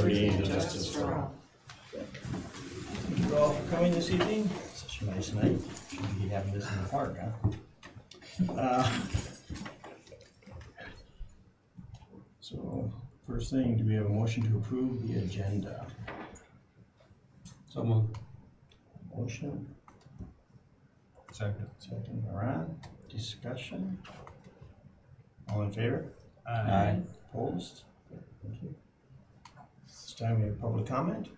liberty, and justice for all. Thank you all for coming this evening. Such a nice night. Should be having this in the park, huh? So, first thing, do we have a motion to approve the agenda? So moved. Motion, Second. second, Ron. Discussion? All in favor? Aye. Opposed? Thank you. This time we have public comment.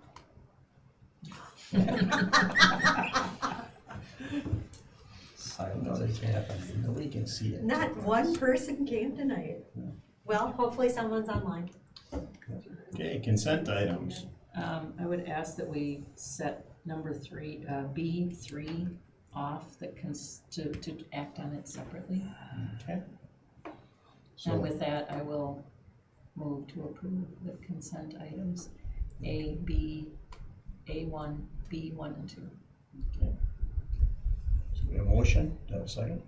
Silence. Nobody can see it. Not one person came tonight. Well, hopefully someone's online. Okay, consent items. I would ask that we set number three, B3 off, that to act on it separately. Okay. And So, with that, I will move to approve the consent items A, B, A1, B1 and 2. okay. So we have a motion. Do I have a second?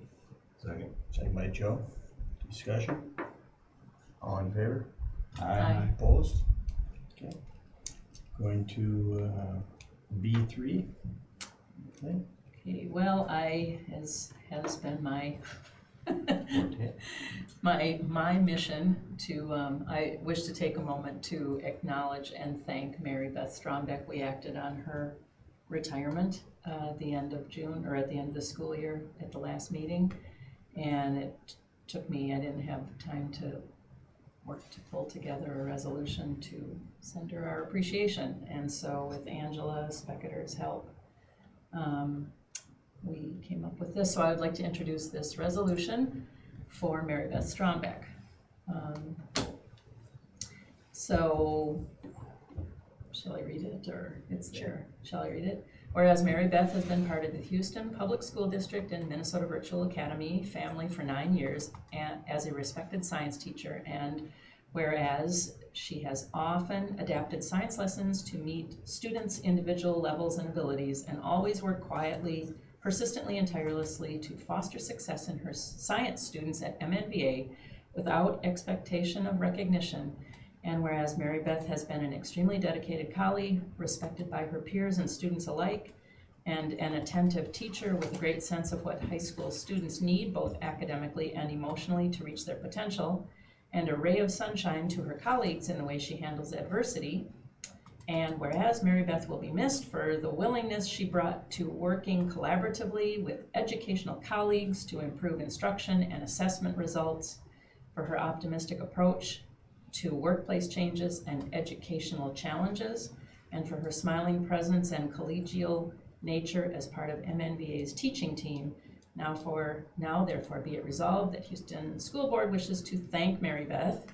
Second. Second by Joe. Discussion? All in favor? Aye. Opposed? Okay. Going to B3. Okay. Okay, well, as has been my Okay. my mission to, I wish to take a moment to acknowledge and thank Mary Beth Strombeck. We acted on her retirement at the end of June, or at the end of the school year at the last meeting. And it took me, I didn't have time to work to pull together a resolution to send her our appreciation. And so with Angela Specketer's help, we came up with this. So I would like to introduce this resolution for Mary Beth Strombeck. So, shall I read it, or it's there? Shall I read it? Whereas Mary Beth has been part of the Houston Public School District and Minnesota Virtual Academy family for 9 years as a respected science teacher, and whereas she has often adapted science lessons to meet students' individual levels and abilities, and always worked quietly, persistently, and tirelessly to foster success in her science students at MNVA without expectation of recognition. And whereas Mary Beth has been an extremely dedicated colleague, respected by her peers and students alike, and an attentive teacher with a great sense of what high school students need, both academically and emotionally, to reach their potential, and a ray of sunshine to her colleagues in the way she handles adversity. And whereas Mary Beth will be missed for the willingness she brought to working collaboratively with educational colleagues to improve instruction and assessment results, for her optimistic approach to workplace changes and educational challenges, and for her smiling presence and collegial nature as part of MNVA's teaching team. Now therefore be it resolved that Houston School Board wishes to thank Mary Beth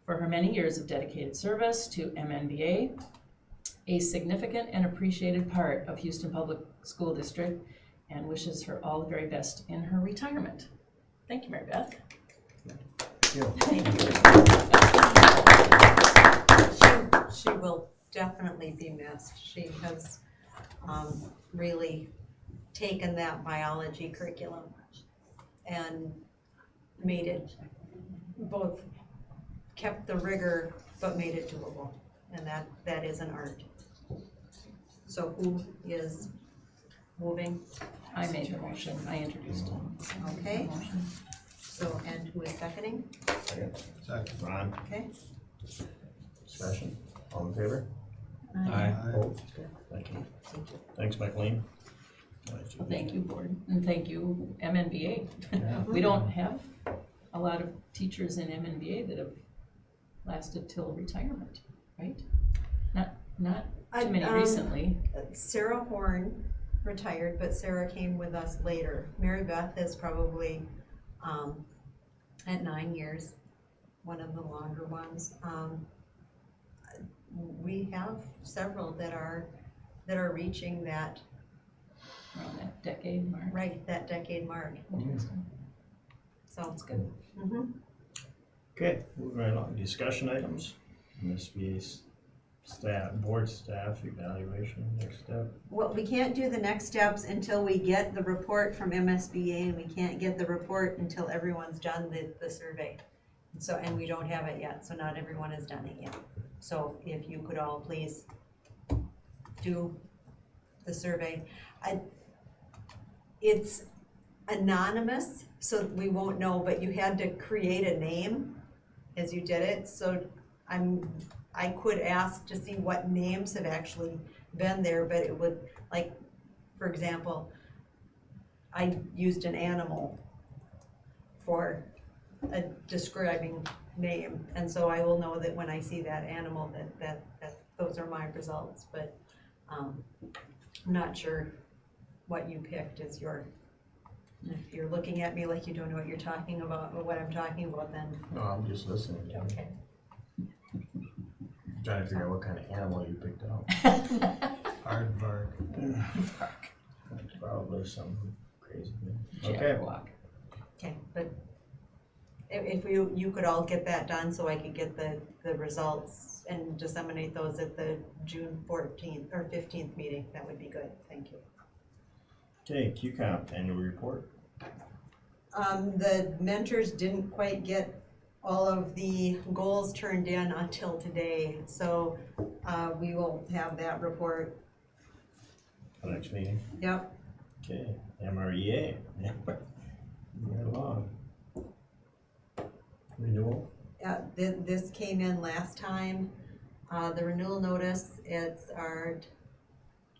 for her many years of dedicated service to MNVA, a significant and appreciated part of Houston Public School District, and wishes her all the very best in her retirement. Thank you, Mary Beth. Thank you. She will definitely be missed. She has really taken that biology curriculum and made it, both kept the rigor but made it doable, and that is an art. So who is moving? I made the motion, I introduced it. Okay. So, and who is seconding? Second. Second. Ron. Okay. Discussion? All in favor? Aye. Opposed? Thank you. Thanks, Michaeline. Well, thank you, board, and thank you, MNVA. Yeah. We don't have a lot of teachers in MNVA that have lasted till retirement, right? Not too many recently. Sarah Horn retired, but Sarah came with us later. Mary Beth is probably at 9 years, one of the longer ones. We have several that are reaching that, Around that decade mark. right, that decade mark. So That's good. Okay, moving right along. Discussion items. MSBA staff, board staff evaluation, next step. Well, we can't do the next steps until we get the report from MSBA, and we can't get the report until everyone's done the survey. So, and we don't have it yet, so not everyone has done it yet. So if you could all please do the survey. It's anonymous, so we won't know, but you had to create a name as you did it, so I could ask to see what names have actually been there, but it would, like, for example, I used an animal for a describing name, and so I will know that when I see that animal, that those are my results, but, I'm not sure what you picked is your, if you're looking at me like you don't know what you're talking about, or what I'm talking about, then, No, I'm just listening. okay. Trying to figure out what kind of animal you picked out. Aardvark. Probably something crazy. Okay. Jabberwock. Okay, but if you could all get that done, so I could get the results and disseminate those at the June 14th or 15th meeting, that would be good, thank you. Okay, QComp annual report. The mentors didn't quite get all of the goals turned in until today, so, we will have that report. For next meeting. Yep, Okay, MREA. Right along. Renewal. this came in last time. The renewal notice, it's our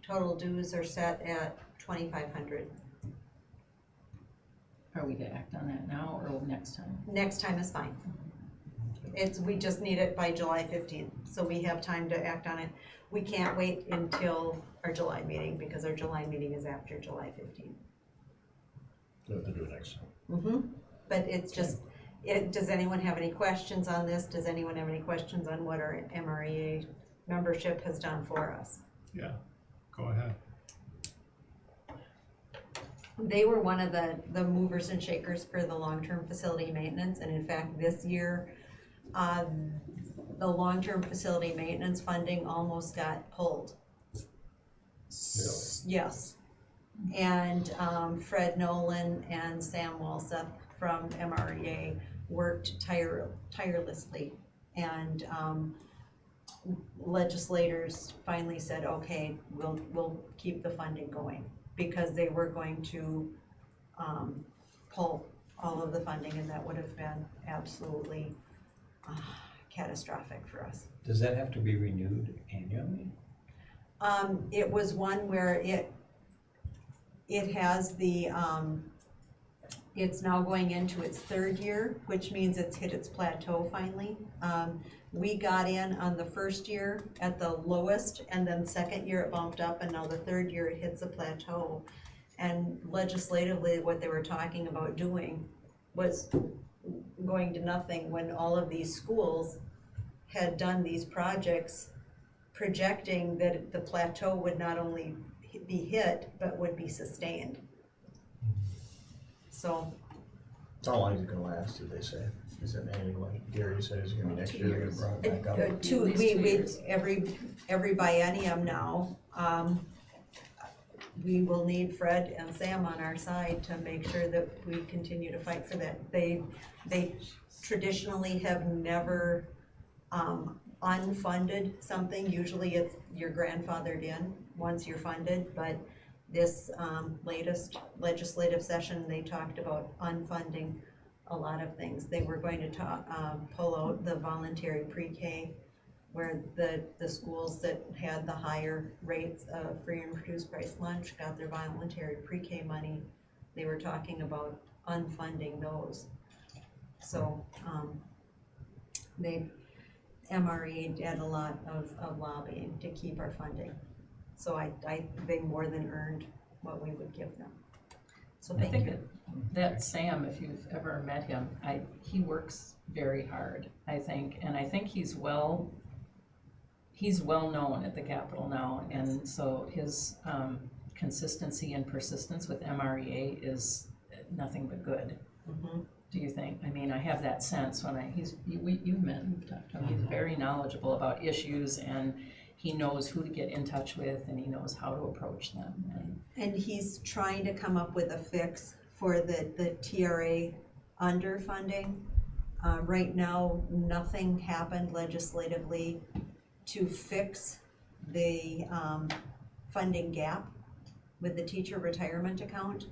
total dues are set at 2,500. Are we to act on that now or next time? Next time is fine. We just need it by July 15th, so we have time to act on it. We can't wait until our July meeting, because our July meeting is after July 15th. We'll have to do it next time. But it's just, does anyone have any questions on this? Does anyone have any questions on what our MREA membership has done for us? Yeah, go ahead. They were one of the movers and shakers for the long-term facility maintenance, and in fact, this year, the long-term facility maintenance funding almost got pulled. Yes. And Fred Nolan and Sam Walseth from MREA worked tirelessly, and legislators finally said, okay, we'll keep the funding going, because they were going to pull all of the funding, and that would have been absolutely catastrophic for us. Does that have to be renewed annually? It was one where it has the, it's now going into its third year, which means it's hit its plateau finally. We got in on the first year at the lowest, and then second year it bumped up, and now the third year it hits a plateau. And legislatively, what they were talking about doing was going to nothing, when all of these schools had done these projects projecting that the plateau would not only be hit, but would be sustained. So, How long is it gonna last, did they say? Is it annual, like Gary said, is it gonna be next year, they're gonna bring it back up? At least 2 years. every biennium now, we will need Fred and Sam on our side to make sure that we continue to fight for that. They traditionally have never unfunded something. Usually it's you're grandfathered in once you're funded, but this latest legislative session, they talked about unfunding a lot of things. They were going to pull out the voluntary pre-K, where the schools that had the higher rates of free and reduced price lunch got their voluntary pre-K money. They were talking about unfunding those. So MRE did a lot of lobbying to keep our funding. So they more than earned what we would give them. So I thank think you. that Sam, if you've ever met him, he works very hard, I think, and I think he's well known at the Capitol now, and so his consistency and persistence with MREA is nothing but good. Mhm. Do you think? I mean, I have that sense when you've met him, you've talked to him, he's very knowledgeable about issues, and he knows who to get in touch with, and he knows how to approach them. And he's trying to come up with a fix for the TRA underfunding. Right now, nothing happened legislatively to fix the, funding gap with the teacher retirement account.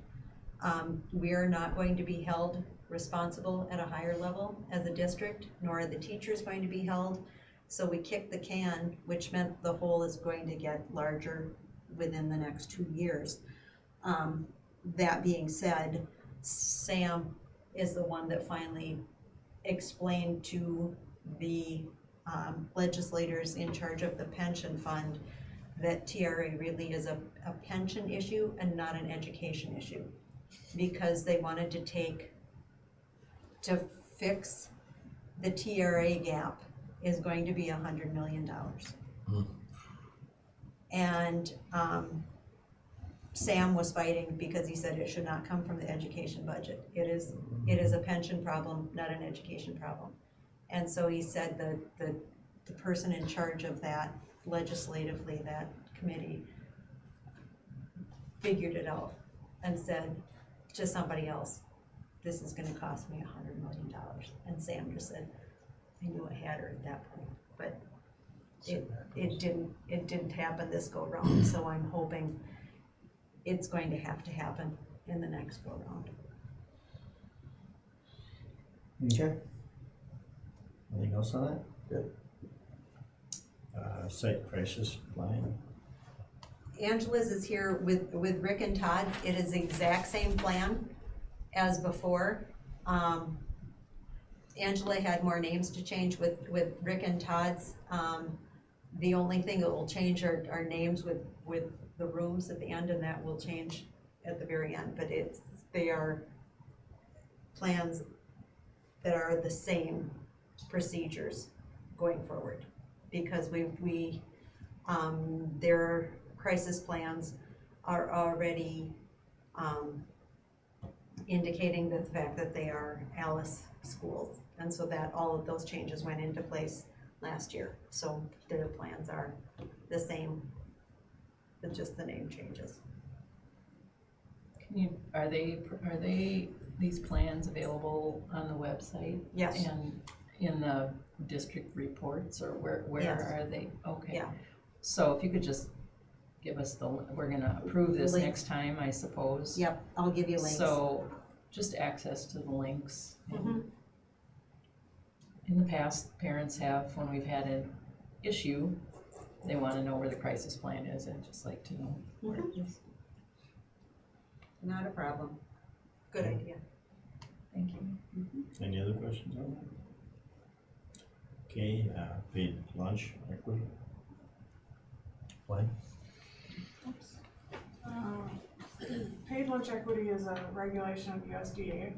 We are not going to be held responsible at a higher level as a district, nor are the teachers going to be held. So we kicked the can, which meant the hole is going to get larger within the next 2 years. That being said, Sam is the one that finally explained to the legislators in charge of the pension fund that TRA really is a pension issue and not an education issue. Because they wanted to fix the TRA gap is going to be $100 million. And Sam was fighting because he said it should not come from the education budget. It is a pension problem, not an education problem. And so he said the person in charge of that legislatively, that committee, figured it out and said to somebody else, this is gonna cost me $100 million. And Sam just said, I knew I had her at that point, but it didn't happen this go round, so I'm hoping it's going to happen in the next go round. Okay. Anything else on that? Good. Site crisis plan. Angela's is here with Rick and Todd. It is the exact same plan as before. Angela had more names to change with Rick and Todd's. The only thing that will change are names with the rooms at the end, and that will change at the very end, but they are plans that are the same procedures going forward. Because their crisis plans are already, indicating the fact that they are Alice schools. And so that all of those changes went into place last year. So their plans are the same, with just the name changes. Are these plans available on the website? Yes. And in the district reports, or where Yes. are they? Okay. Yeah. So if you could just give us we're gonna approve this Links. next time, I suppose. Yep, I'll give you links. So just access to the links. Mhm. In the past, parents have, when we've had an issue, they wanna know where the crisis plan is and just like to know where it is. Not a problem. Good idea. Thank you. Any other questions on that? Okay, paid lunch equity. When? Paid lunch equity is a regulation of USDA.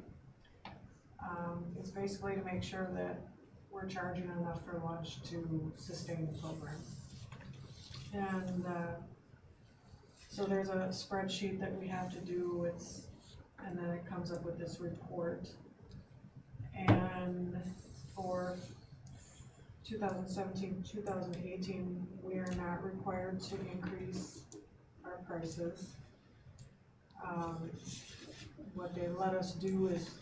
It's basically to make sure that we're charging enough for lunch to sustain the program. And so there's a spreadsheet that we have to do, and then it comes up with this report. And for 2017, 2018, we are not required to increase our prices. What they let us do is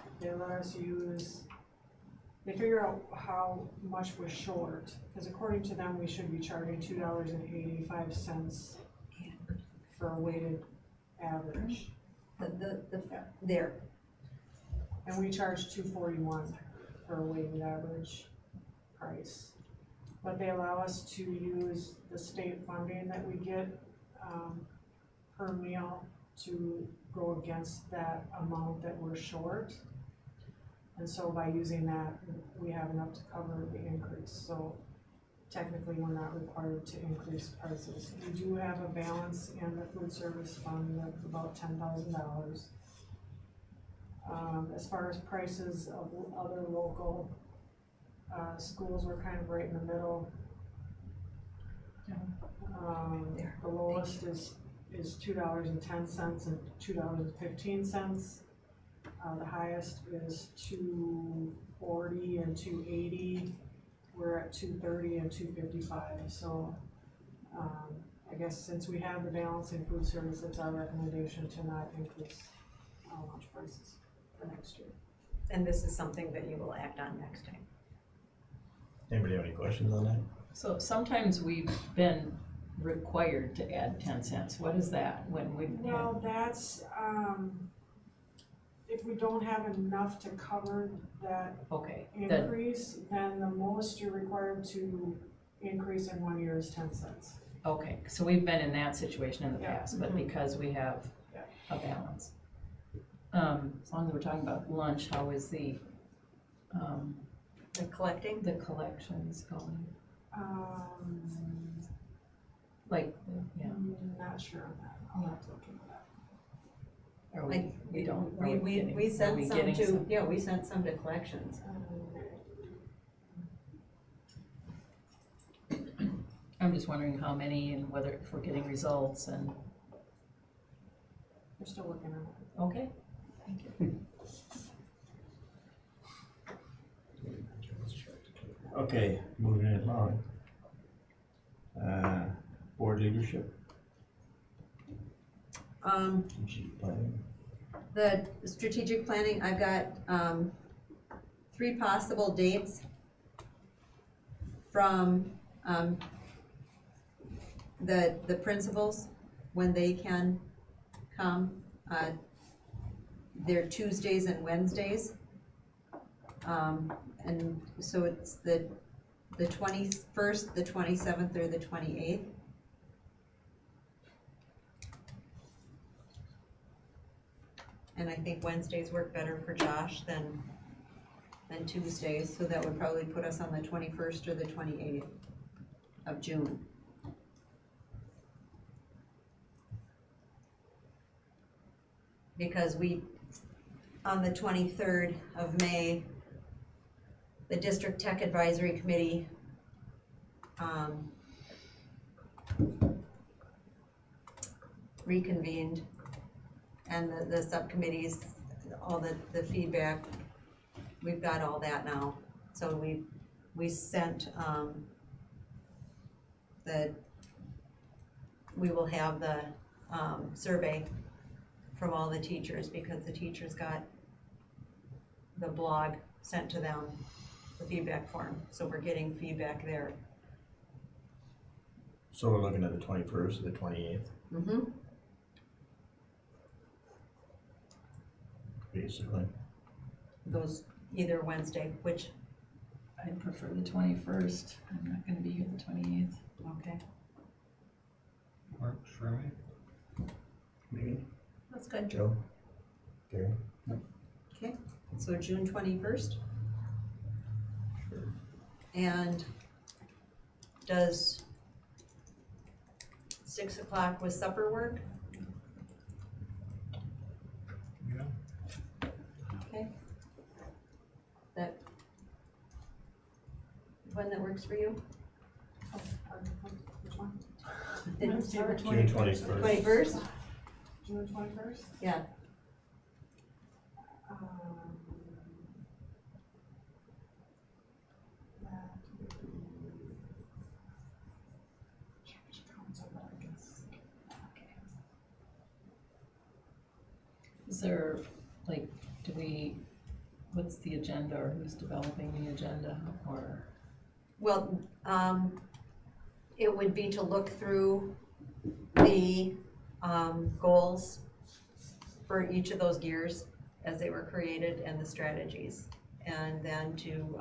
they figure out how much we're short, because according to them, we should be charging $2.85 for a weighted average. There. And we charge $2.41 for a weighted average price. But they allow us to use the state funding that we get per meal to go against that amount that we're short. And so by using that, we have enough to cover the increase. So technically, we're not required to increase prices. We do have a balance in the food service fund of about $10,000. As far as prices of other local schools, we're kind of right in the middle. The lowest is $2.10 and $2.15. The highest is $2.40 and $2.80. We're at $2.30 and $2.55. So I guess since we have the balance in food service, it's our recommendation to not increase lunch prices for next year. And this is something that you will act on next time. Anybody have any questions on that? So sometimes we've been required to add 10 cents. What is that when we've Well, had? that's, if we don't have enough to cover that Okay, then, increase, then the most you're required to increase in 1 year is 10 cents. okay, so we've been in that situation in the Yeah. past, but because we have Yeah. a balance. As long as we're talking about lunch, how is the collecting, collections going? Um, Like, yeah, Not sure on that, I'll have to look into that. are we don't, are we getting- are sent we some getting to, some? yeah, we sent some to collections. I'm just wondering how many and whether, if we're getting results and, We're still looking at it. okay, thank you. Okay, moving it along. Board leadership, strategic planning. The strategic planning, I've got, 3 possible dates from, the principals, when they can come. They're Tuesdays and Wednesdays. And so it's the 21st, the 27th, or the 28th. And I think Wednesdays work better for Josh than Tuesdays, so that would probably put us on the 21st or the 28th of June. Because on the 23rd of May, the District Tech Advisory Committee reconvened, and the subcommittees, all the feedback, we've got all that now. So we sent, we will have the survey from all the teachers, because the teachers got the blog sent to them, the feedback form, so we're getting feedback there. So we're looking at the 21st or the 28th, Mm-hmm. basically. Those, either Wednesday, which, I prefer the 21st. I'm not gonna be here the 28th. okay, Works for me. Me, that's good. Joe, Gary? Okay, so June 21st, Sure. and does 6 o'clock with supper work? Yeah. Okay. That, one that works for you? Which one? Sorry. June 21st. 21st? June 21st? Yeah, That would be. Council, but I guess. Is there, like, what's the agenda, or who's developing the agenda, or? well, it would be to look through the, goals for each of those gears as they were created, and the strategies. And then to,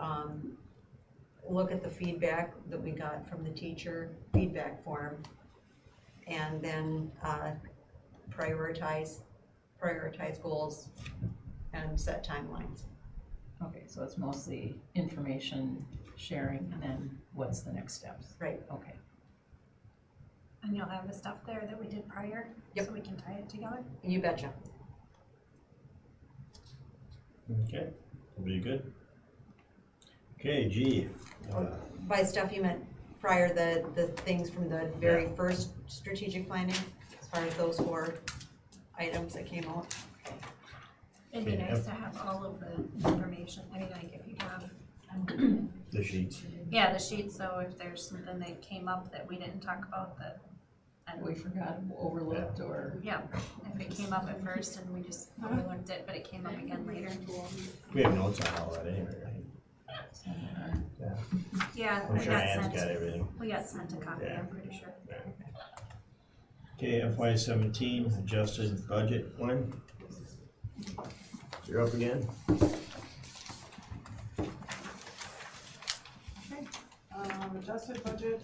look at the feedback that we got from the teacher feedback form, and then, prioritize goals and set timelines. Okay, so it's mostly information sharing, and then what's the next steps? Right. Okay, And you'll have the stuff there that we did prior? Yep. So we can tie it together? You betcha. Okay, will be good. Okay, G. By stuff you meant prior, the things from the very first strategic planning, as far as those 4 items that came out? It'd be Okay, nice to have all of the information, I mean, like if you have, The sheets. yeah, the sheets, so if there's something that came up that we didn't talk about that, and we forgot, overlooked, or? yeah, if it came up at first and we just overlooked it, but it came up again later. We have notes on all that anyway, right? Somewhere. Yeah. Yeah, I'm I sure got Ann's sent, got everything. we got sent a copy, Yeah. I'm pretty sure. Okay, FY 17 adjusted budget one. You're up again. Adjusted budget,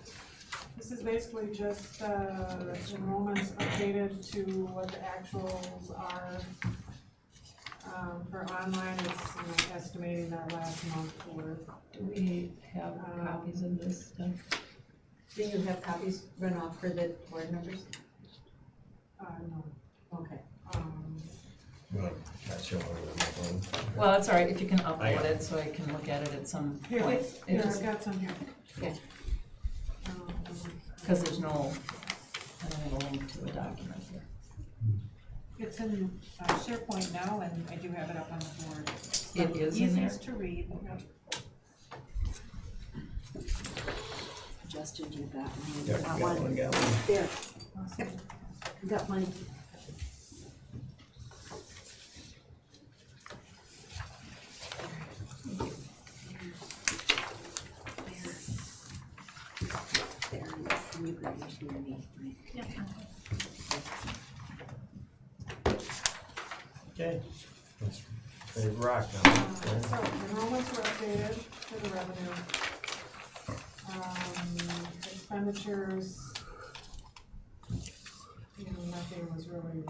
this is basically just, enrollments updated to what the actuals are. For online, it's, you know, estimating that last month worth. Do we have copies of this stuff? Do you have copies run off for the board members? No, Okay. Well, that's your one. Well, it's all right, if you can I upload got it, so I can look at it at some here, point. here, I've got some here. Okay. Because there's no, I don't have a link to a document here. It's in SharePoint now, and I do have it up on the board. It is in there? Easiest to read. Justin, you got one. Yeah, got one. There. You got one. There, and you grab yours from me, right? Yep. Okay. Let's rock now. So enrollments were updated for the revenue. Expenditures, you know, nothing was really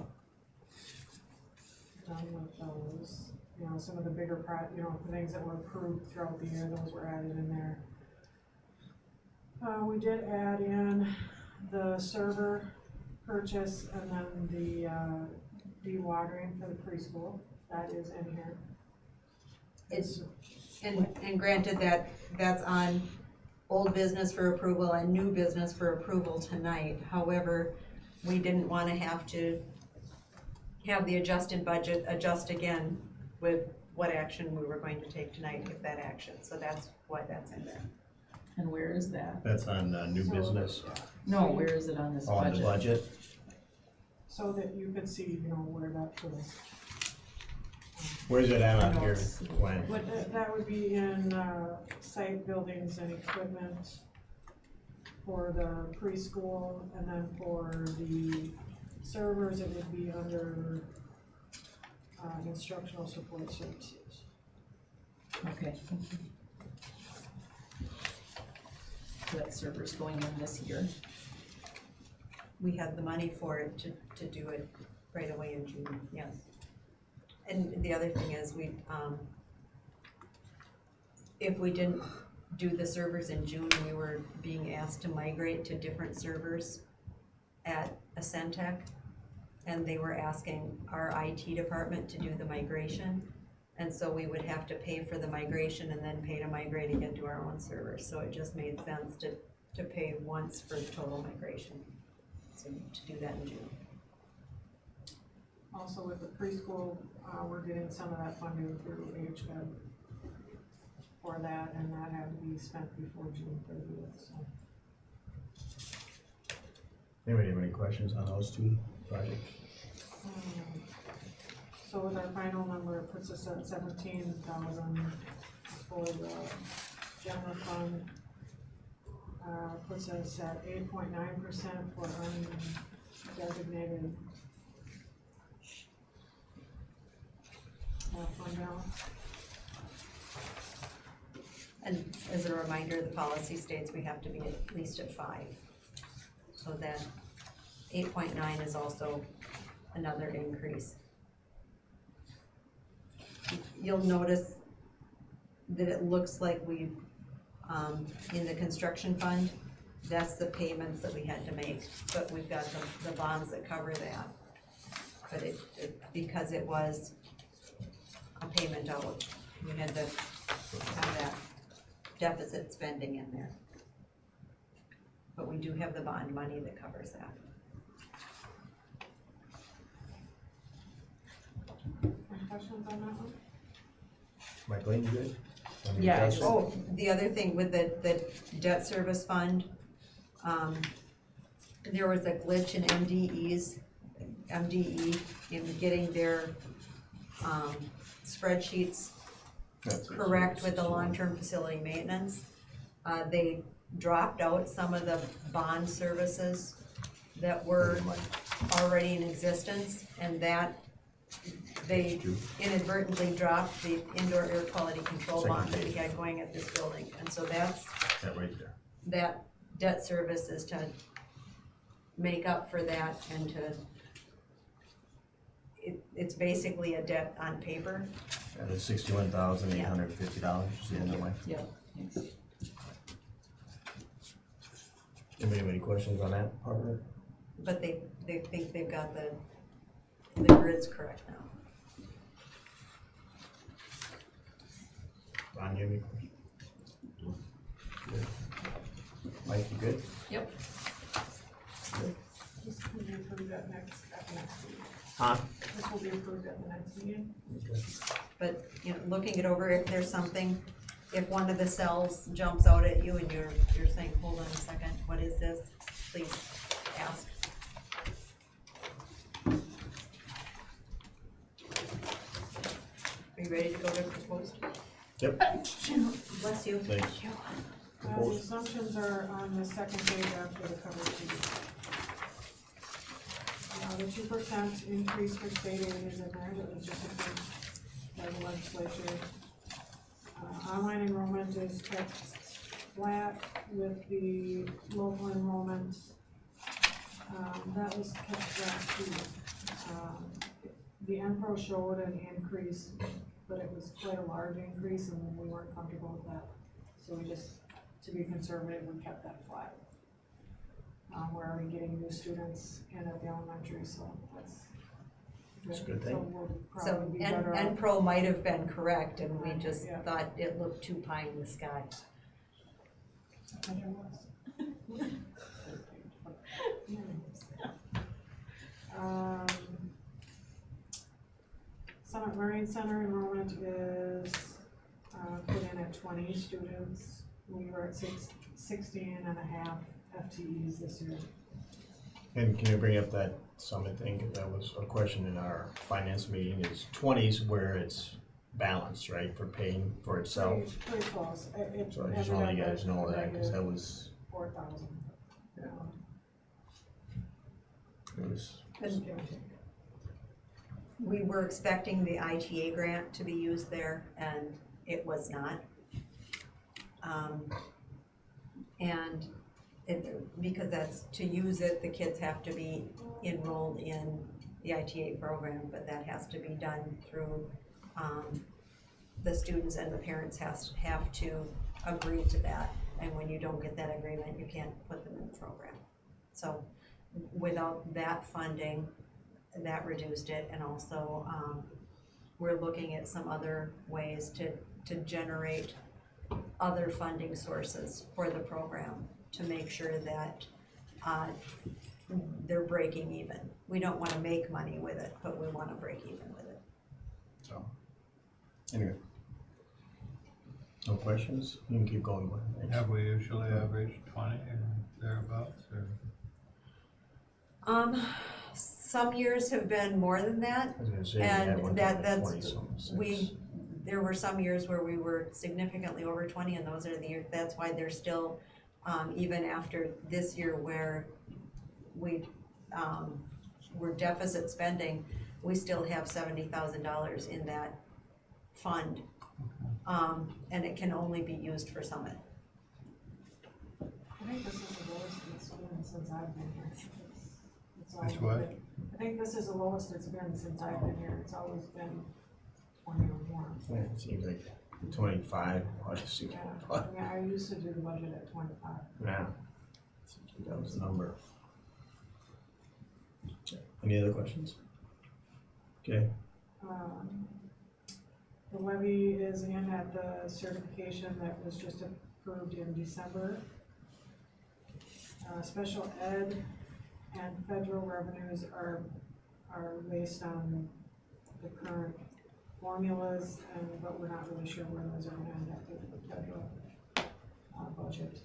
done with those. You know, some of the bigger the things that were approved throughout the year, those were added in there. We did add in the server purchase and then the dewatering for the preschool, that is in here. It's, and granted that that's on old business for approval and new business for approval tonight. However, we didn't wanna have to have the adjusted budget adjust again with what action we were going to take tonight, if that action, so that's why that's in there. And where is that? That's on new So- business, No, where is it on this on the budget? budget. So that you could see, you know, where that goes. Where's it at I on know here? it's- When? That would be in, site buildings and equipment for the preschool, and then for the servers, it would be under, instructional support services. Okay, thank you. So that server's going in this year. We had the money for it to do it right away in June, yes. And the other thing is, if we didn't do the servers in June, we were being asked to migrate to different servers at Ascentech. And they were asking our IT department to do the migration. And so we would have to pay for the migration and then pay to migrate again to our own servers. So it just made sense to pay once for the total migration. So to do that in June. Also with the preschool, we're getting some of that funding through HUD for that, and that had to be spent before June 30th, so. Anybody have any questions on those two projects? So with our final number, it puts us at 17,000 for the general fund. Puts us at 8.9% for undesignated fund balance. And as a reminder, the policy states we have to be at least at 5. So that 8.9 is also another increase. You'll notice that it looks like we've, in the construction fund, that's the payments that we had to make, but we've got the bonds that cover that. But because it was a payment out, we had to have that deficit spending in there. But we do have the bond money that covers that. Any questions on that one? Michael, you good? On the Yeah, I adjusted? Oh, the other thing with the debt service fund, there was a glitch in MDE in getting their, spreadsheets That's it. correct with the long-term facility maintenance. They dropped out some of the bond services that were already in existence, and that they inadvertently dropped the indoor air quality control Second bond that we page. had going at this building. And so that's, That right there. that debt service is to make up for that and to, it's basically a debt on paper. That is $61,850, is the end of my. Yep, thanks. Anybody have any questions on that part of it? But they think they've got the grids correct now. Ron, you have any questions? Good. Mike, you good? Yep. This will be approved at the next meeting. Huh? This will be approved at the next meeting. But, you know, looking it over, if there's something, if one of the cells jumps out at you and you're saying, hold on a second, what is this? Please ask. Are you ready to go to proposed? Yep. Bless you. Thanks. The assumptions are on the second page after the cover sheet. The 2% increase for state aid is in there, that was just approved by the legislature. Online enrollment is kept flat with the local enrollment. That was kept flat too. The NPRO showed an increase, but it was quite a large increase and we weren't comfortable with that. So we just, to be conservative, we kept that flat. We're already getting new students in at the elementary, so that's a good thing. So we'll So, probably be and better off. Pro might have been correct and we just Yeah. thought it looked too pie in the sky. Summit Learning Center enrollment is, put in at 20 students. We were at 16 and a half FTEs this year. And can you bring up that summit thing? 'Cause that was a question in our finance meeting, is 20s where it's balanced, right, for paying for itself? Pretty close. It So I just ended wanted you up guys at to know that, cause that negative was, 4,000. it was, Just give or take. We were expecting the ITA grant to be used there, and it was not. And because that's, to use it, the kids have to be enrolled in the ITA program, but that has to be done through, the students, and the parents have to agree to that. And when you don't get that agreement, you can't put them in the program. So without that funding, that reduced it, and also, we're looking at some other ways to generate other funding sources for the program to make sure that, they're breaking even. We don't wanna make money with it, but we wanna break even with it. so, anyway. No questions? You can keep going, Glenn. Thanks. Have we usually averaged 20 or thereabouts, or? Some years have been more than that, I was gonna say, we had and one that, time at that's, 20-something. there were some years where we were significantly over 20, and those are the years, that's why there's still, even after this year where we're deficit spending, we still have $70,000 in that fund. And it can only be used for Summit. I think this is the lowest it's been since I've been here. It's always It's what? been- I think this is the lowest it's been since I've been here. It's always been 20 or more. Yeah, it seems like 25, I just see, Yeah, I used to do the budget at 25. yeah. That was the number. Any other questions? Okay, The levy is in at the certification that was just approved in December. Special ed and federal revenues are based on the current formulas, but we're not really sure where those are gonna end up with the federal budget.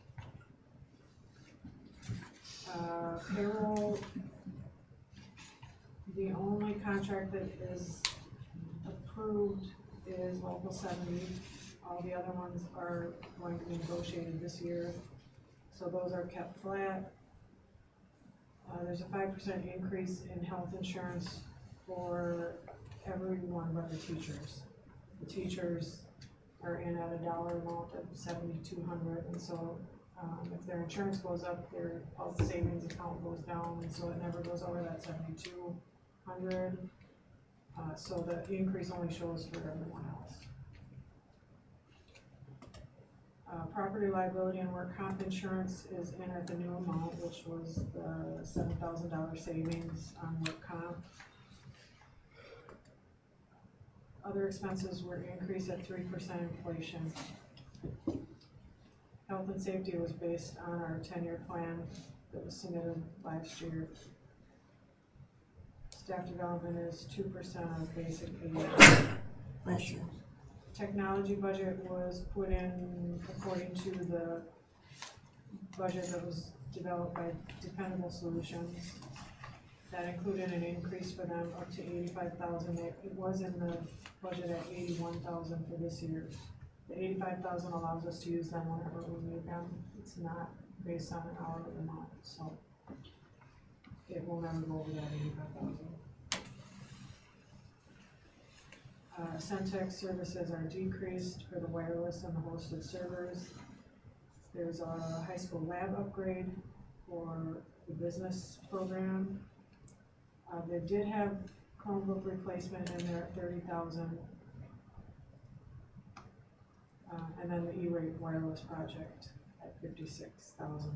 Payroll, the only contract that is approved is Local 70. All the other ones are going to be negotiated this year, so those are kept flat. There's a 5% increase in health insurance for everyone but the teachers. The teachers are in at a dollar amount of $7,200, and so if their insurance goes up, their health savings account goes down, and so it never goes over that $7,200. So the increase only shows for everyone else. Property liability and work comp insurance is in at the new amount, which was the $7,000 savings on work comp. Other expenses were increased at 3% inflation. Health and safety was based on our 10-year plan that was submitted last year. Staff development is 2% of basic aid. Bless you. Technology budget was put in according to the budget that was developed by Dependable Solutions. That included an increase for them up to $85,000. It was in the budget at $81,000 for this year. The $85,000 allows us to use them whenever we need them. It's not based on an hourly amount, so it will never go over that $85,000. Centex services are decreased for the wireless and the hosted servers. There's a high school lab upgrade for the business program. They did have Chromebook replacement in there at $30,000. And then the E-rate wireless project at $56,000.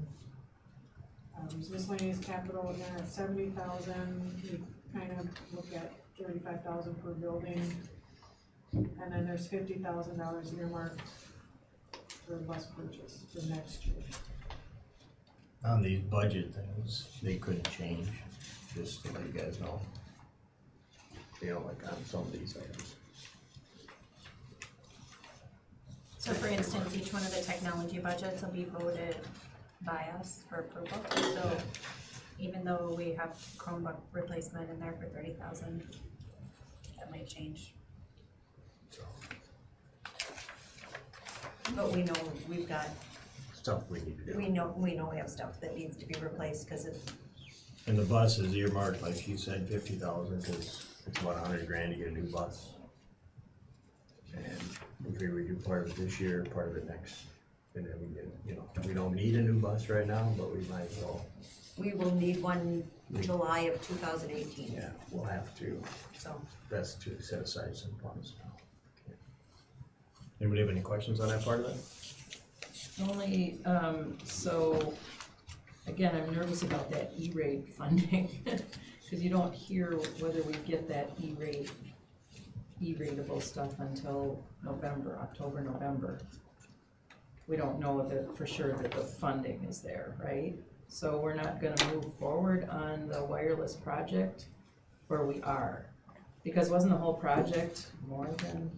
There's miscellaneous capital in at $70,000. We kind of look at $35,000 per building. And then there's $50,000 earmarked for bus purchase for next year. On these budget things, they couldn't change, just to let you guys know. You know, like on some of these items. So for instance, each one of the technology budgets will be voted by us for approval. So even though we have Chromebook replacement in there for $30,000, that might change. But we know we've got, Stuff we need to do. we know we have stuff that needs to be replaced, cause it's, And the bus is earmarked, like you said, 50,000, cause it's about $100,000 to get a new bus. And we figure we do part of it this year, part of it next, and then we get, you know, we don't need a new bus right now, but we might as well. we will need one July of 2018, Yeah, we'll have to, so. best to set aside some funds now. Anybody have any questions on that part of it? Only, so, again, I'm nervous about that E-rate funding, because you don't hear whether we get that E-rateable stuff until October, November. We don't know that for sure that the funding is there, right? So we're not gonna move forward on the wireless project, or we are? Because wasn't the whole project more than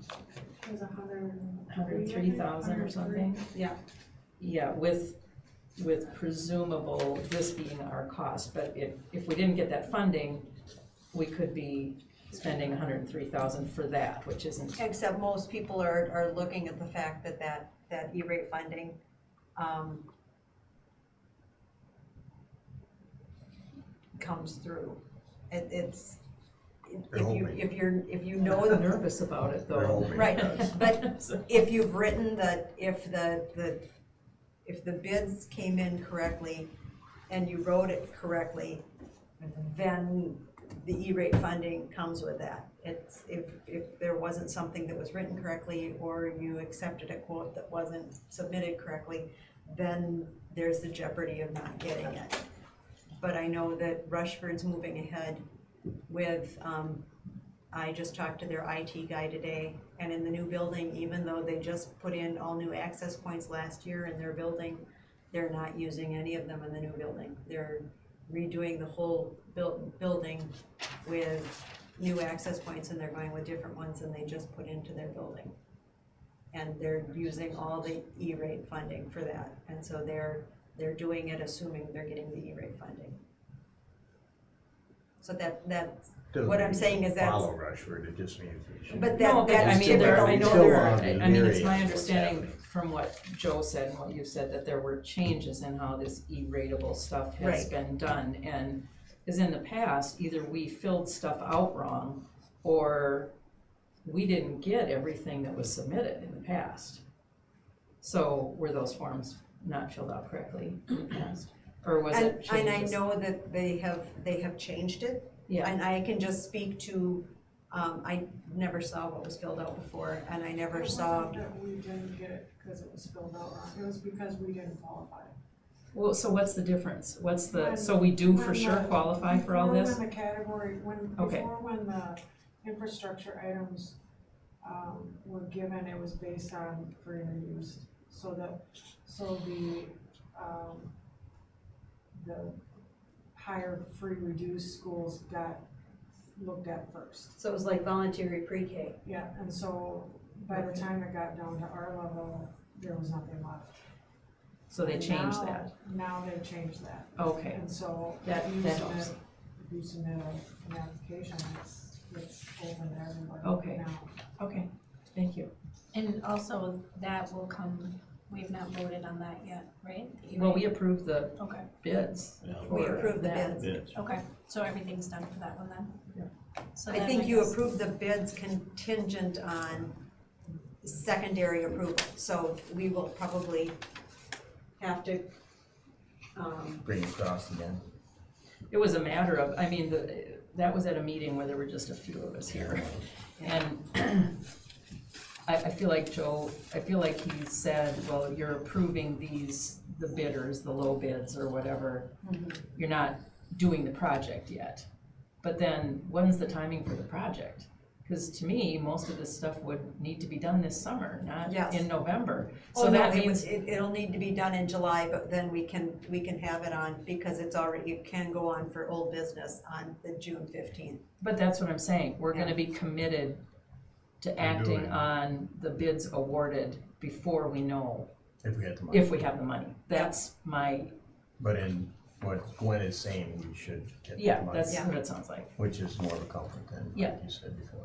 It was 103,000 or something? Yeah. Yeah, with presumable this being our cost, but if we didn't get that funding, we could be spending 103,000 for that, which isn't. Except most people are looking at the fact that E-rate funding, comes through. It's, They're hoping. if you know the Nervous about it They're though. hoping. Right, but if you've written if the bids came in correctly and you wrote it correctly, then the E-rate funding comes with that. It's, if there wasn't something that was written correctly, or you accepted a quote that wasn't submitted correctly, then there's the jeopardy of not getting it. But I know that Rushford's moving ahead with, I just talked to their IT guy today, and in the new building, even though they just put in all new access points last year in their building, they're not using any of them in the new building. They're redoing the whole building with new access points, and they're going with different ones than they just put into their building. And they're using all the E-rate funding for that, and so they're doing it assuming they're getting the E-rate funding. So Doesn't What I'm mean saying is that's- Follow Rushford, it just means we should. But No, that, but I that's mean, there, typical. I know Still there, on the I mean, it's area my of what's understanding happening. from what Joe said and what you said, that there were changes in how this E-ratable stuff has Right. been done. And, cause in the past, either we filled stuff out wrong, or we didn't get everything that was submitted in the past. So were those forms not filled out correctly in the past? Or was it And I changes? know that they have changed it. Yeah, And I can just speak to, I never saw what was filled out before, and I never It saw, wasn't that we didn't get it because it was filled out wrong, it was because we didn't qualify. well, so what's the difference? What's the, When- so we do for when sure the- qualify for all this? Before when the category, Okay. before when the infrastructure items, were given, it was based on free and reduced. So the higher free reduced schools got looked at first. so it was like voluntary pre-K. Yeah, and so by the time it got down to our level, there was nothing left. So they And changed now- that? Now they've changed that. Okay, And so That- if you that submit, helps. if you submit an application, it's open to everybody Okay. now. okay, thank you. And also that will come, we've not voted on that yet, right? Well, we approved the Okay, bids. We for approved the that. bids. okay, so everything's done for that one then? Yeah. So I then think you guess- approved the bids contingent on secondary approval, so we will probably have to, Bring it across again. It was a matter of, I mean, that was at a meeting where there were just a few of us here. And I feel like Joe, I feel like he said, well, you're approving the bidders, the low bids or whatever. You're not doing the project yet. But then, when's the timing for the project? Because to me, most of this stuff would need to be done this summer, not Yes. in November. oh So no, that it means, was, it'll need to be done in July, but then we can have it on, because it's already, it can go on for old business on the June 15th. but that's what I'm saying, we're gonna be committed to acting doing it. on the bids awarded before we know If we had the money. if we have the money. That's my, But in what Gwen is saying, we should get the yeah, money. that's Yeah. what it sounds like. Which is more of a comfort than Yeah. like you said before.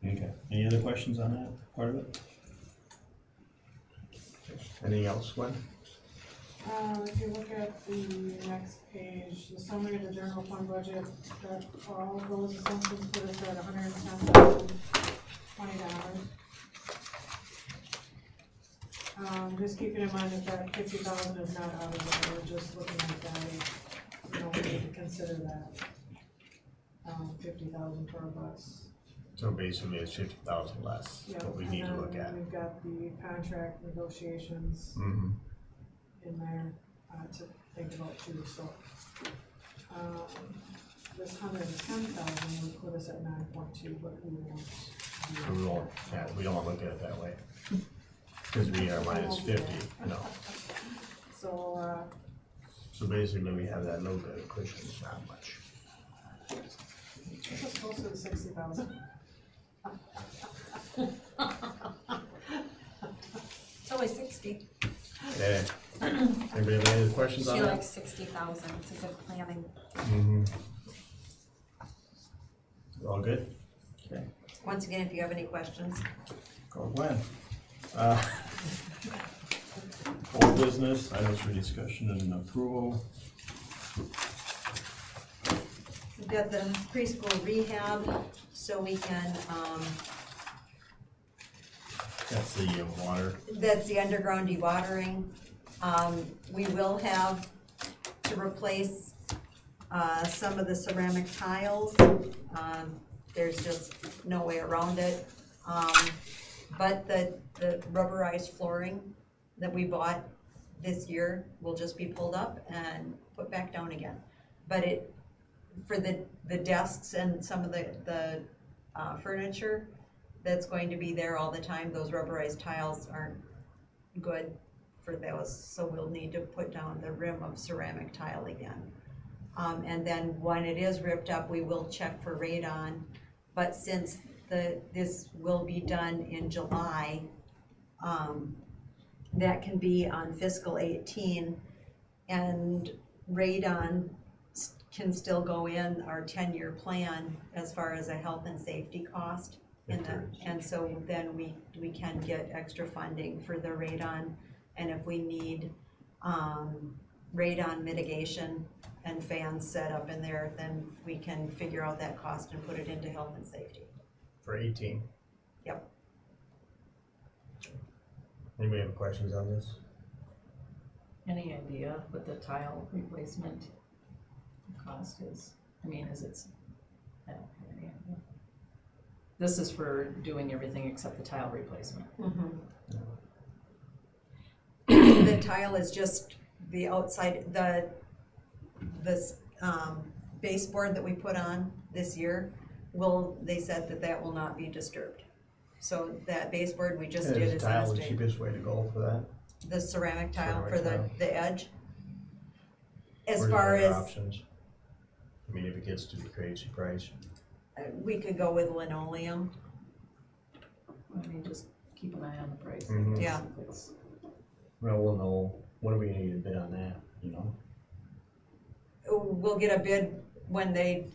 Okay, any other questions on that part of it? Anything else, Gwen? If you look at the next page, the summary of the general fund budget, that all of those assumptions put us at $110,020. Just keeping in mind that 50,000 is not out of it, we're just looking at that, you know, we need to consider that. 50,000 for a bus. So basically, it's 50,000 less, Yeah, what we and need to then look at. We've got the contract negotiations Mm-hmm. in there, to think about too, so. This 110,000 would put us at 9.2, but we won't. So we won't, yeah, we don't wanna look at it that way. Cause we are minus 50, no. So, So basically, we have that little bit of cushion, it's not much. this is closer to 60,000. It's always 60. Yeah. Anybody have any other questions on She that? likes 60,000, it's a good planning. Mm-hmm. All good? Once again, if you have any questions. Go Gwen. Old business, items for discussion and approval. We've got the preschool rehab, so we can, That's the water. that's the underground dewatering. We will have to replace, some of the ceramic tiles. There's just no way around it. But the rubberized flooring that we bought this year will just be pulled up and put back down again. But for the desks and some of the furniture that's going to be there all the time, those rubberized tiles aren't good for those, so we'll need to put down the rim of ceramic tile again. And then when it is ripped up, we will check for radon, but since this will be done in July, that can be on fiscal 18, and radon can still go in our 10-year plan as far as a health and safety cost. If there is. And so then we can get extra funding for the radon, and if we need, radon mitigation and fans set up in there, then we can figure out that cost and put it into health and safety. For 18. Yep. Anybody have questions on this? Any idea what the tile replacement cost is? I mean, is it, I don't have any idea. This is for doing everything except the tile replacement. The tile is just the outside, the baseboard that we put on this year, they said that will not be disturbed. So that baseboard we just did Is is tile the mistake. cheapest way to go for that? The ceramic tile Ceramic for tile. the edge. As Or are far there as, options? I mean, if it gets to be crazy price. we could go with linoleum. I mean, just keep an eye on the price. Mhm. Yeah. If it's- Well, we'll know, when are we gonna get a bid on that, you know? We'll get a bid when they,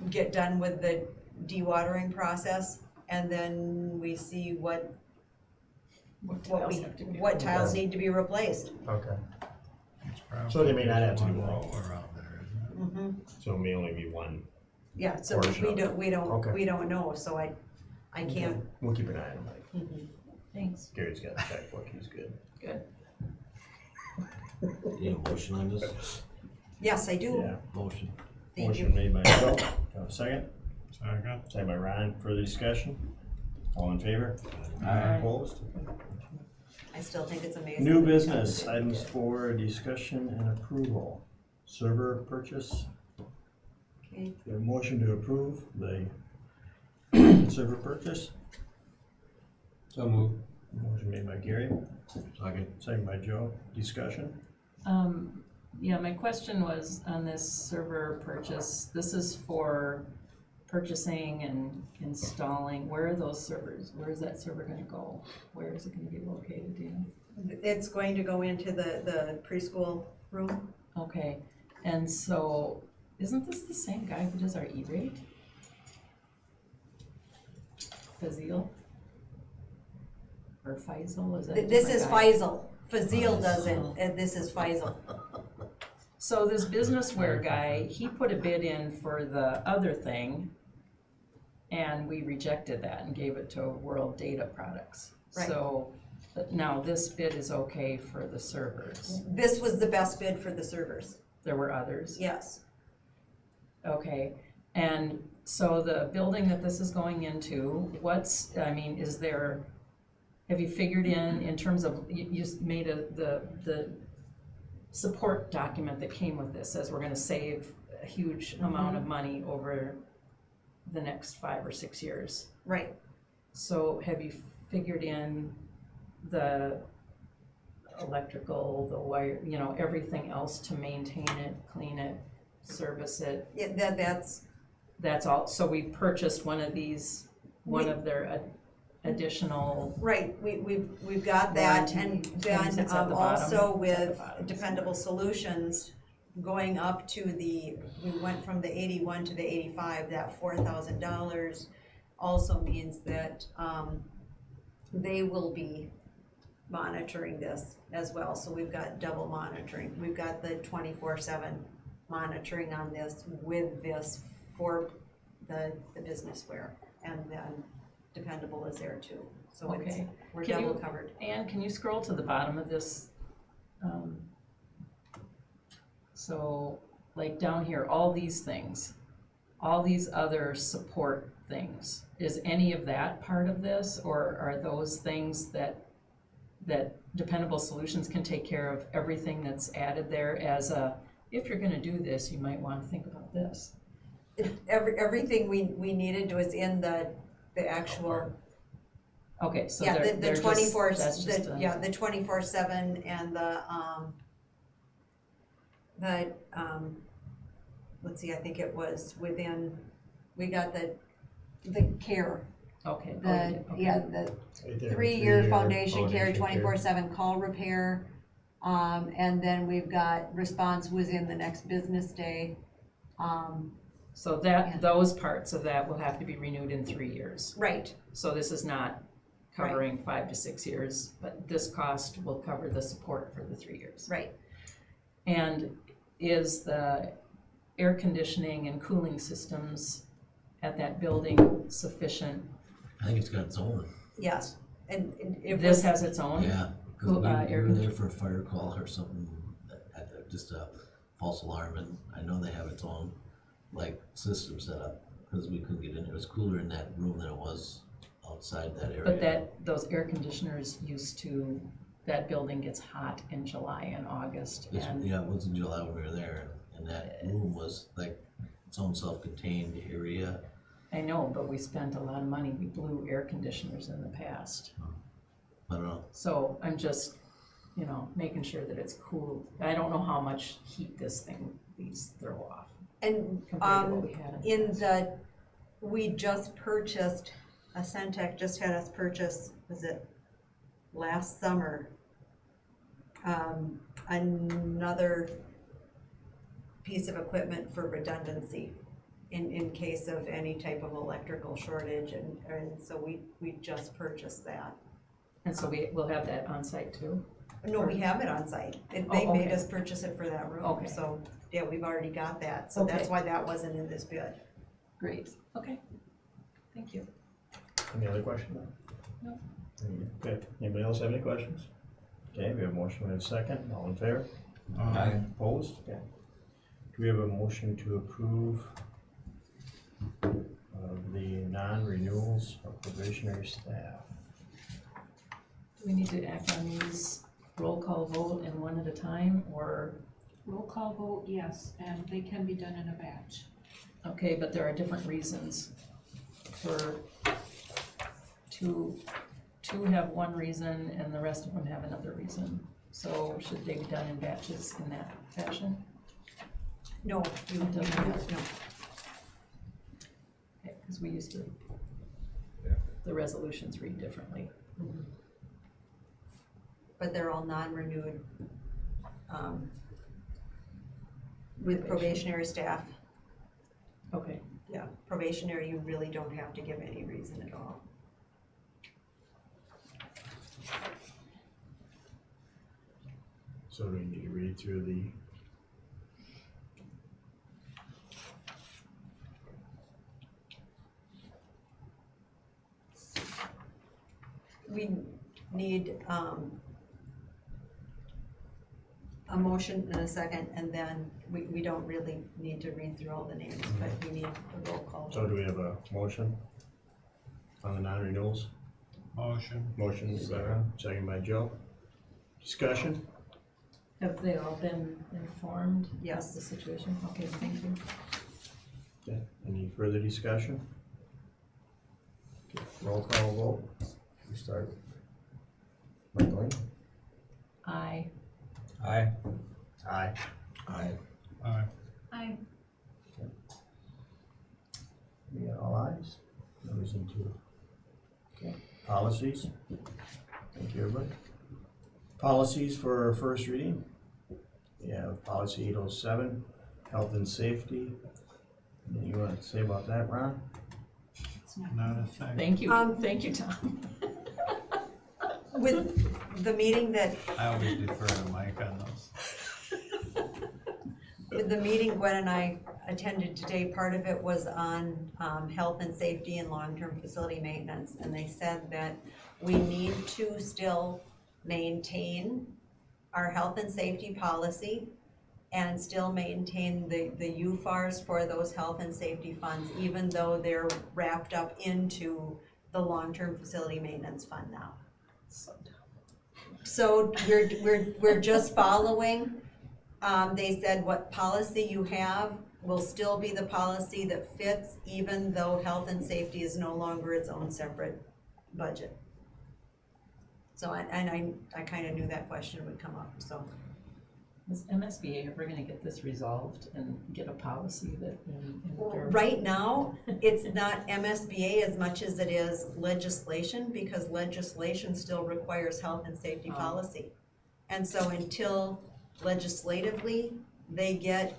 get done with the dewatering process, and then we see what tiles need to be replaced. Okay. It's probably So they may not have to one do all. row around there, isn't it? So it may only be one. Yeah, so Portion of it. we Okay. don't know, so I can't. We'll keep an eye on it. Thanks, Gary's got the checkbook, he's good. good. Need a motion on this? Yes, I do. Yeah. Motion. Thank Motion you. made by Joe, second, Second. second by Ron, further discussion? All in favor? Aye. Opposed? I still think it's amazing. New that we business, got the items bid. for discussion and approval. Server purchase, Okay. we have a motion to approve the server purchase. So moved. Motion made by Gary, Second. second by Joe, discussion? Yeah, my question was on this server purchase, this is for purchasing and installing, where are those servers? Where is that server gonna go? Where is it gonna be located, do you know? It's going to go into the preschool room. Okay, and so, isn't this the same guy who does our E-rate? Fazil? Or Faisal, is that a This different is guy? Faisal. Fazil does it, and this is Faisal. So this businessware guy, he put a bid in for the other thing, and we rejected that and gave it to World Data Products. Right. So, but now this bid is okay for the servers. This was the best bid for the servers. There were others? Yes. Okay, and so the building that this is going into, is there, have you figured in terms of, you made the support document that came with this, says we're gonna save a huge amount of money over the next 5 or 6 years. Right. So have you figured in the electrical, the wire, everything else to maintain it, clean it, service it? Yeah, That's all, so we purchased one of these, one We- of their additional, right, we've got that, and Warranty then things at the bottom. also It's at the with bottom. Dependable Solutions, going up to we went from the 81 to the 85, that $4,000 also means that, they will be monitoring this as well, so we've got double monitoring. We've got the 24/7 monitoring on this with this for the businessware, and then Dependable is there too, so Okay. we're Can double you- covered. and can you scroll to the bottom of this? So, like down here, all these things, all these other support things, is any of that part of this, or are those things that Dependable Solutions can take care of everything that's added there as if you're gonna do this, you might wanna think about this? Everything we needed was in the actual, Okay, so yeah, they're the just- 24, that's just the 24/7 and let's see, I think it was within, we got the care, Okay. oh, you the, did, okay. yeah, the Right there, 3-year foundation care, foundation 24/7 call repair. And then we've got response within the next business day. So Yeah. those parts of that will have to be renewed in 3 years. right, So this is not covering 5 to 6 years, but this cost will cover the support for the 3 years. right. And is the air conditioning and cooling systems at that building sufficient? I think it's got its own. Yes, and it This was, has its own? Yeah, cause Cool, we air were there for a fire call or something, just a false alarm, and I know they have its own, like, system set up, cause we couldn't get in, it was cooler in that room than it was outside that area. But those air conditioners used to, that building gets hot in July and August, and Yeah, it was in July when we were there, and that room was like its own self-contained area. I know, but we spent a lot of money, we blew air conditioners in the past. I don't know, So I'm just, making sure that it's cool. I don't know how much heat these throw off and, compared to what we had in the past. we just purchased, Centec just had us purchase, was it last summer? Another piece of equipment for redundancy in case of any type of electrical shortage, and so we just purchased that. And so we'll have that on site too? No, we have it on site. They Oh, made okay. us purchase it for that room, Okay. so, yeah, we've already got that, so that's Okay. why that wasn't in this bid. Great, okay. Thank you. Any other questions? No. Okay, anybody else have any questions? Okay, we have a motion, we have a second, all in favor? Opposed? Okay. Do we have a motion to approve of the non-renewals of probationary staff? Do we need to act on these roll call vote and one at a time, or, Roll call vote, yes, and they can be done in a batch. okay, but there are different reasons for two have one reason and the rest of them have another reason. So should they be done in batches in that fashion? No, you, It doesn't matter. no. Okay, because we used to, Yeah. the resolutions read differently. But they're all non-renewed, with probationary staff. Okay, Yeah, probationary, you really don't have to give any reason at all. So do we need to read through the? We need, a motion and a second, and then we don't really need to read through all the names, but we need a roll call. So do we have a motion on the non-renewals? Motion. Motion made by Ron, second by Joe. Discussion? have they all been informed Yes. of the situation? Okay, thank you. Okay, any further discussion? Okay, roll call vote. We start. Michaeline? Aye. Aye. Aye. I, Aye. We got all ayes? Numbers in two. Okay, policies? Thank you, everybody. Policies for our first reading. We have policy 807, health and safety. Anything you want to say about that, Ron? It's not. Not a thing. Thank you, thank you, Tom. With the meeting that, I always defer to Mike on those. with the meeting Gwen and I attended today, part of it was on, health and safety and long-term facility maintenance, and they said that we need to still maintain our health and safety policy and still maintain the UFARs for those health and safety funds, even though they're wrapped up into the long-term facility maintenance fund now. So we're just following, they said what policy you have will still be the policy that fits, even though health and safety is no longer its own separate budget. So, I kinda knew that question would come up, so. Is MSBA ever gonna get this resolved and get a policy that, Right now, it's not MSBA as much as it is legislation, because legislation still requires health and safety Oh. policy. And so until legislatively, they get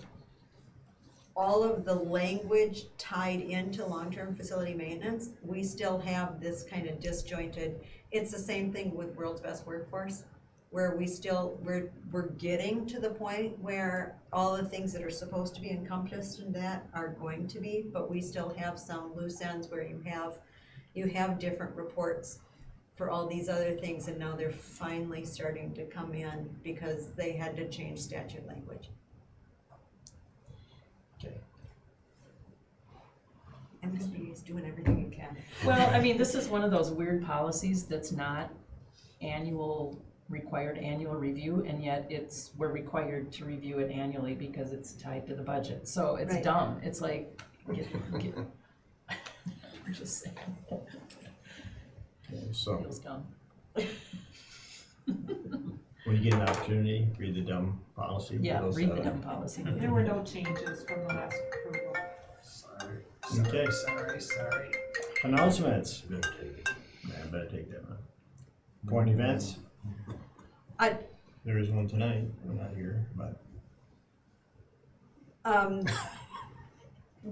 all of the language tied into long-term facility maintenance, we still have this kind of disjointed, it's the same thing with World's Best Workforce, where we're getting to the point where all the things that are supposed to be encompassed in that are going to be, but we still have some loose ends where you have different reports for all these other things, and now they're finally starting to come in because they had to change statute language. Okay. MSBA is doing everything it can. Well, I mean, this is one of those weird policies that's not required annual review, and yet we're required to review it annually because it's tied to the budget. So it's Right. dumb. It's like, I'm just saying, it So, feels dumb. When you get an opportunity, read the dumb policy. Yeah, Those, read the dumb policy. There were no changes from the last approval. Okay. Sorry. Announcements. Better take it. Yeah, I better take that one. Point events. I- There is one tonight, I'm not here, but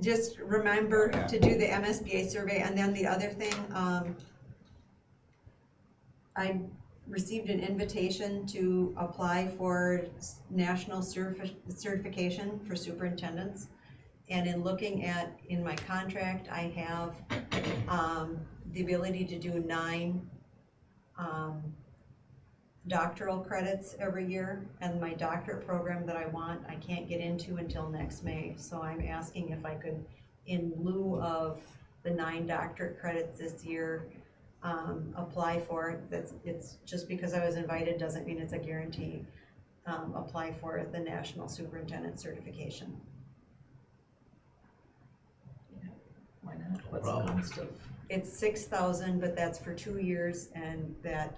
Just remember to do the MSBA survey, and then the other thing, I received an invitation to apply for national certification for superintendents. And in looking in my contract, I have, the ability to do 9, doctoral credits every year, and my doctorate program that I want, I can't get into until next May. So I'm asking if I could, in lieu of the 9 doctorate credits this year, apply for it. It's just because I was invited doesn't mean it's a guarantee. Apply for the national superintendent certification. Why not? What's the Problem. cost of? It's 6,000, but that's for 2 years, and that,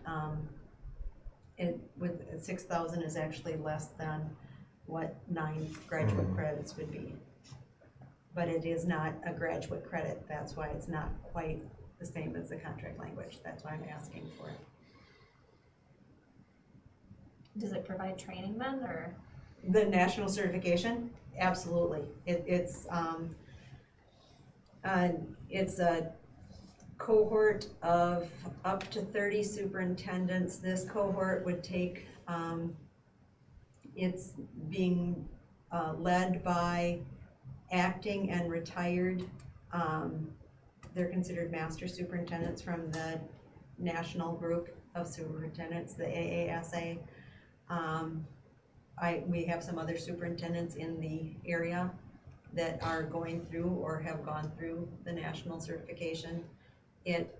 with 6,000 is actually less than what 9 graduate credits would be. But it is not a graduate credit, that's why it's not quite the same as the contract language, that's why I'm asking for it. Does it provide training then, or? The national certification, absolutely, it's a cohort of up to 30 superintendents. This cohort would take, it's being led by acting and retired, they're considered master superintendents from the national group of superintendents, the AASA. We have some other superintendents in the area that are going through or have gone through the national certification. It,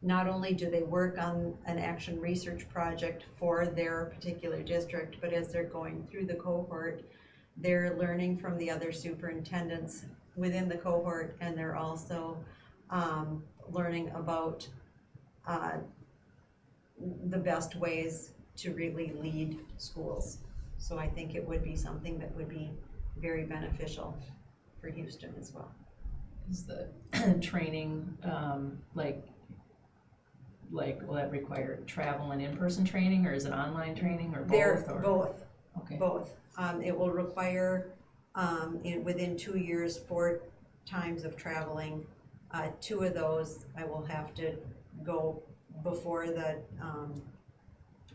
not only do they work on an action research project for their particular district, but as they're going through the cohort, they're learning from the other superintendents within the cohort, and they're also learning about the best ways to really lead schools. So I think it would be something that would be very beneficial for Houston as well. Is the training, like, will that require travel and in-person training, or is it online training, or both? They're or- both, Okay. both. It will require, within 2 years, 4 times of traveling. 2 of those, I will have to go before the,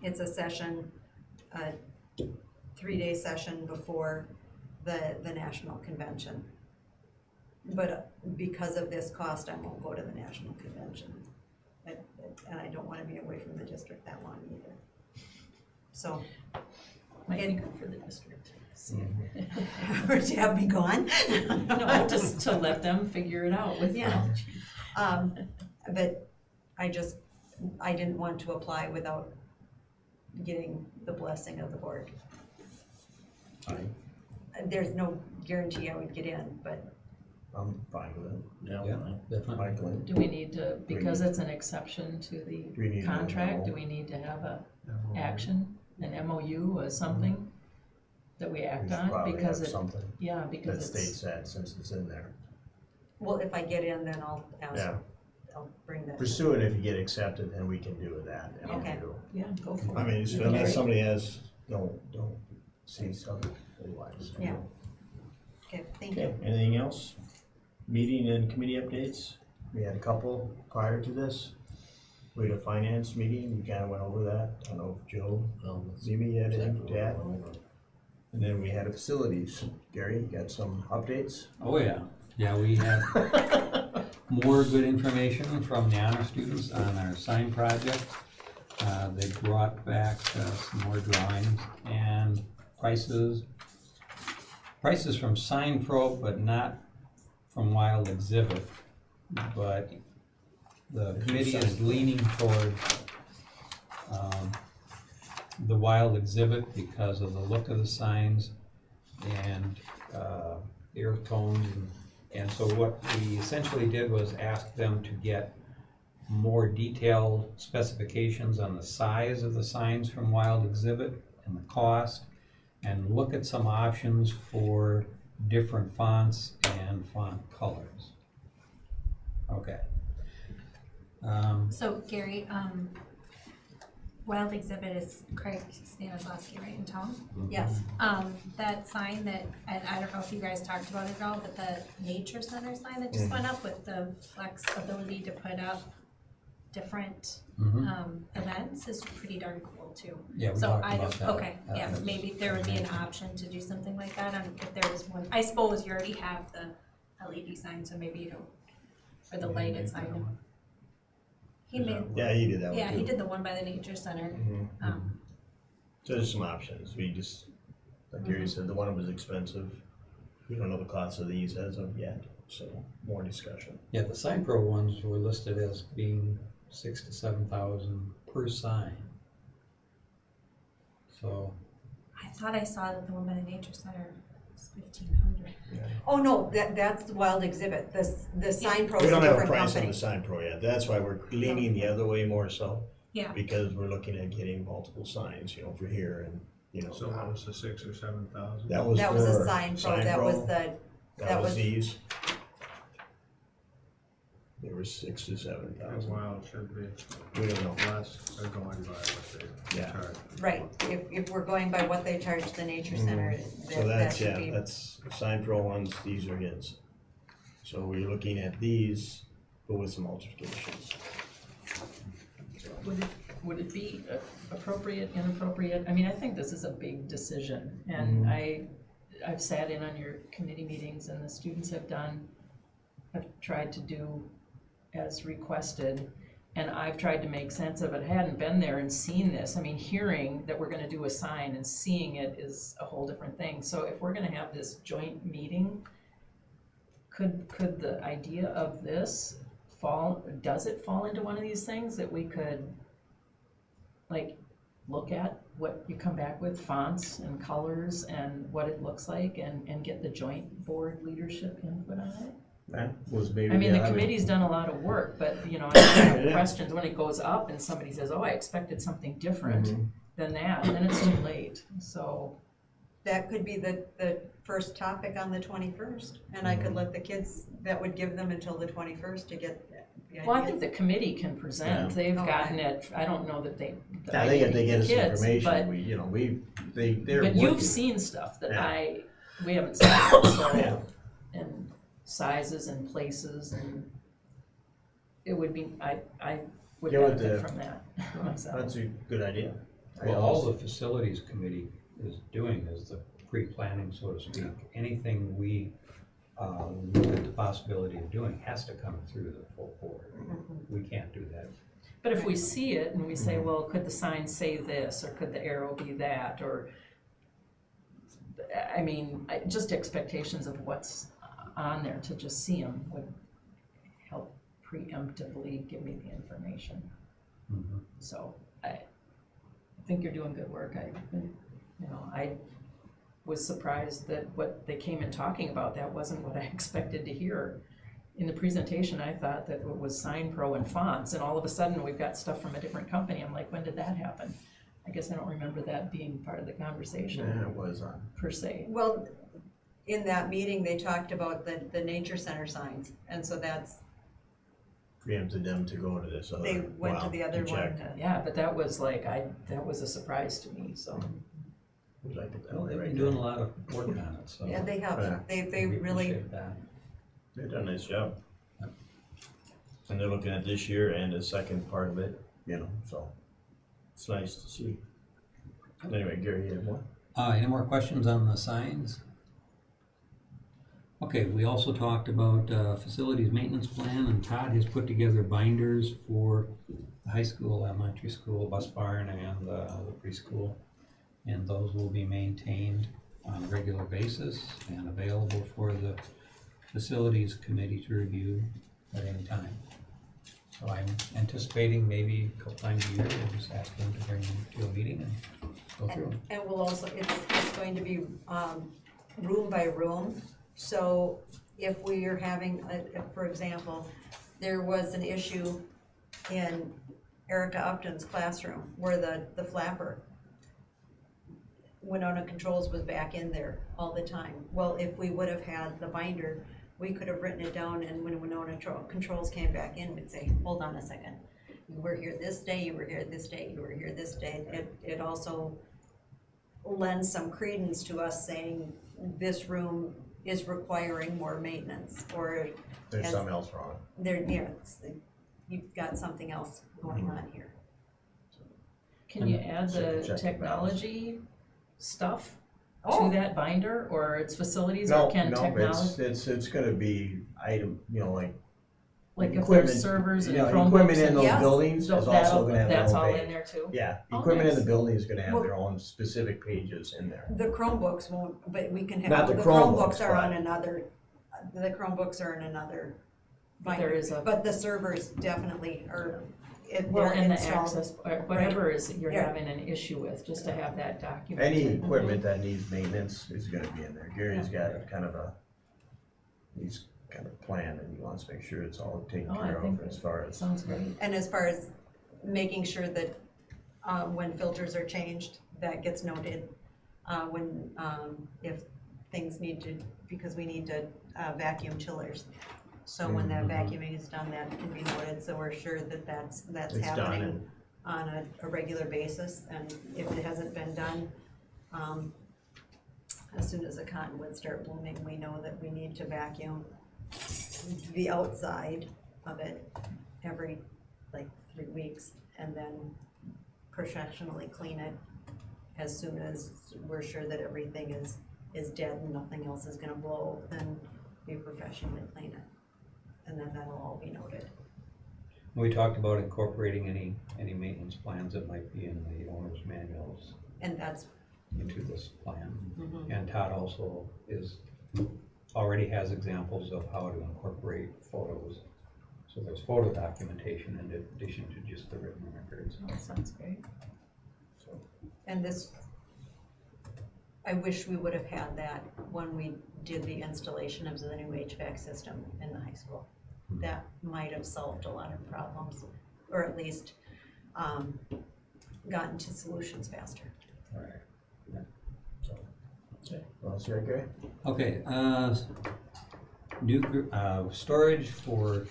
it's a session, a 3-day session before the national convention. But because of this cost, I won't go to the national convention. And I don't wanna be away from the district that long either. So, Might be good for the district. or to have me gone? No, just to let them figure it out with Yeah. them. But I didn't want to apply without getting the blessing of the board. Fine. There's no guarantee I would get in, but I'm fine with it. yeah, Definitely. Michael, Do we need to, because it's an exception to Do we need the to contract, know? do we need to have a action, an MOU or something that we we act should on? probably Because have it, something yeah, that because states it's, that since it's in there. well, if I get in, then I'll ask, Yeah. I'll bring that. Pursue it if you get accepted, then we can do that. and Okay. do. yeah, go for it. I mean, unless somebody has, don't see something otherwise. Yeah. Okay, thank you. Okay, anything else? Meeting and committee updates? We had a couple prior to this. We had a finance meeting, we kinda went over that. I don't know if Joe, maybe you had anything to add? And then we had a facilities. Gary, you got some updates? Oh, yeah. Yeah, we had more good information from the honor students on our sign project. They brought back some more drawings and prices from Sign Pro, but not from Wild Exhibit. But the committee is leaning toward the Wild Exhibit because of the look of the signs and the earth tones. And so what we essentially did was ask them to get more detailed specifications on the size of the signs from Wild Exhibit and the cost, and look at some options for different fonts and font colors. Okay. So Gary, Wild Exhibit is Craig Stanislavski, right, in town? Yes, That sign that, and I don't know if you guys talked about it at all, but the Nature Center sign that just went up with the flexibility to put up different events is pretty darn cool too. Yeah, we So talked I about don't, that. okay, yeah, maybe there would be an option to do something like that, if there was one. I suppose you already have the LED sign, so maybe you don't, or the lighted sign. He made, Yeah, he did that one too. yeah, he did the one by the Nature Center. So there's some options. We just, like Gary said, the one was expensive. We don't know the cost of these as of yet, so more discussion. Yeah, the Sign Pro ones were listed as being 6,000 to 7,000 per sign. So, I thought I saw that the one by the Nature Center was 1,500. oh no, that's the Wild Exhibit, the Sign Pro We is a don't have a different price on company. the Sign Pro yet. That's why we're leaning the other way more so. Yeah. Because we're looking at getting multiple signs, you know, for here and, you know. so that was the 6,000 or 7,000? That was That was a for Sign Pro, that was the, That was was- these. They were 6,000 to 7,000. Wild should be We don't know. less, they're going by what they Yeah. charge. right, if we're going by what they charge the Nature Center, So that that's, should yeah, be. that's Sign Pro ones, these are his. So we're looking at these, but with some alterations. Would it be appropriate, inappropriate? I mean, I think this is a big decision, and I've sat in on your committee meetings, and the students have tried to do as requested, and I've tried to make sense of it. I hadn't been there and seen this. I mean, hearing that we're gonna do a sign and seeing it is a whole different thing. So if we're gonna have this joint meeting, could the idea of this does it fall into one of these things that we could like look at what you come back with, fonts and colors and what it looks like, and get the joint board leadership input on it? That was maybe. I mean, the yeah, committee's done a lot of work, but, you know, I have Yeah. questions when it goes up and somebody says, oh, I expected something different than that, then it's too late, so. That could be the first topic on the 21st, and I could let the kids, that would give them until the 21st to get the Well, I ideas. think the committee can present, they've Okay. gotten it, I don't know that they. I think if they get us the kids, information, but- we, you know, they're But working. you've seen stuff that Yeah. we haven't seen, so, Yeah. and sizes and places, and it would be, I would Get with benefit the- from that myself. That's a good idea. Well, all the facilities committee is doing is the pre-planning, so to speak. Anything we look at the possibility of doing has to come through the full board. We can't do that. But if we see it and we say, well, could the sign say this, or could the arrow be that, or, I mean, just expectations of what's on there, to just see them would help preemptively give me the information. So I think you're doing good work. I was surprised that what they came in talking about, that wasn't what I expected to hear. In the presentation, I thought that it was Sign Pro and fonts, and all of a sudden we've got stuff from a different company. I'm like, when did that happen? I guess I don't remember that being part of the conversation Yeah, it was on. per se. Well, in that meeting, they talked about the Nature Center signs, and so that's, Preempted them to go to this other. They went to the other one. check. Yeah, but that was like, that was a surprise to me, so. We like it that Well, way, they've right? been doing a lot of work on it, so. Yeah, they Yeah. have, they we really, appreciate that. They've done a nice job. And they're looking at this year and the second part of it, you know, so it's nice to see. Anyway, Gary, you have one? Any more questions on the signs? Okay, we also talked about facilities maintenance plan, and Todd has put together binders for the high school, elementary school, bus barn, and the preschool. And those will be maintained on a regular basis and available for the facilities committee to review at any time. So I'm anticipating maybe a couple times a year, we'll just ask them to bring them to a meeting and go through them. and we'll also, it's going to be, room by room. So if we are having, for example, there was an issue in Erica Upton's classroom where the flapper Winona Controls was back in there all the time. Well, if we would have had the binder, we could have written it down, and when Winona Controls came back in, we'd say, hold on a second. You were here this day, you were here this day, you were here this day. It also lends some credence to us saying this room is requiring more maintenance, or There's As- something else wrong. you've got something else going on here. Can you add So the check the technology stuff Oh. to that binder, or it's facilities, No, or can no, technology, it's gonna be item, you know, like. like if equipment, there's servers and you know, Chromebooks Equipment in and those Yes. buildings is so also that'll, gonna have their that's own all page. in there too? Yeah, Oh, equipment in nice. the building is gonna have Well- their own specific pages in there. The Chromebooks won't, but we can have, Not the the Chromebooks Chromebooks, are on but- another, the Chromebooks are in another But there binder. is a, But the servers definitely are, well, they're and the installed. access, or whatever is you're Yeah. having an issue with, just to have that documented. Any equipment that needs maintenance is gonna be in there. Gary's got he's kind of planned and he wants to make sure it's all taken Oh, I care think of as far as. Sounds great. And as far as making sure that, when filters are changed, that gets noted. If things need to, because we need to, vacuum chillers. So when that vacuuming is done, that can be noted, so we're sure that that's It's done happening and on a regular basis. And if it hasn't been done, as soon as the cottonwoods start blooming, we know that we need to vacuum the outside of it every, like, 3 weeks, and then professionally clean it as soon as we're sure that everything is dead and nothing else is gonna blow, then we professionally clean it. And then that'll all be noted. We talked about incorporating any maintenance plans that might be in the owner's manuals And that's, into this plan. mhm. And Todd also already has examples of how to incorporate photos. So there's photo documentation in addition to just the written records. That sounds great. so. And this, I wish we would have had that when we did the installation of the new HVAC system in the high school. That might have solved a lot of problems, or at least, gotten to solutions faster. All right. So, okay, well, see you, Gary. Okay, storage for,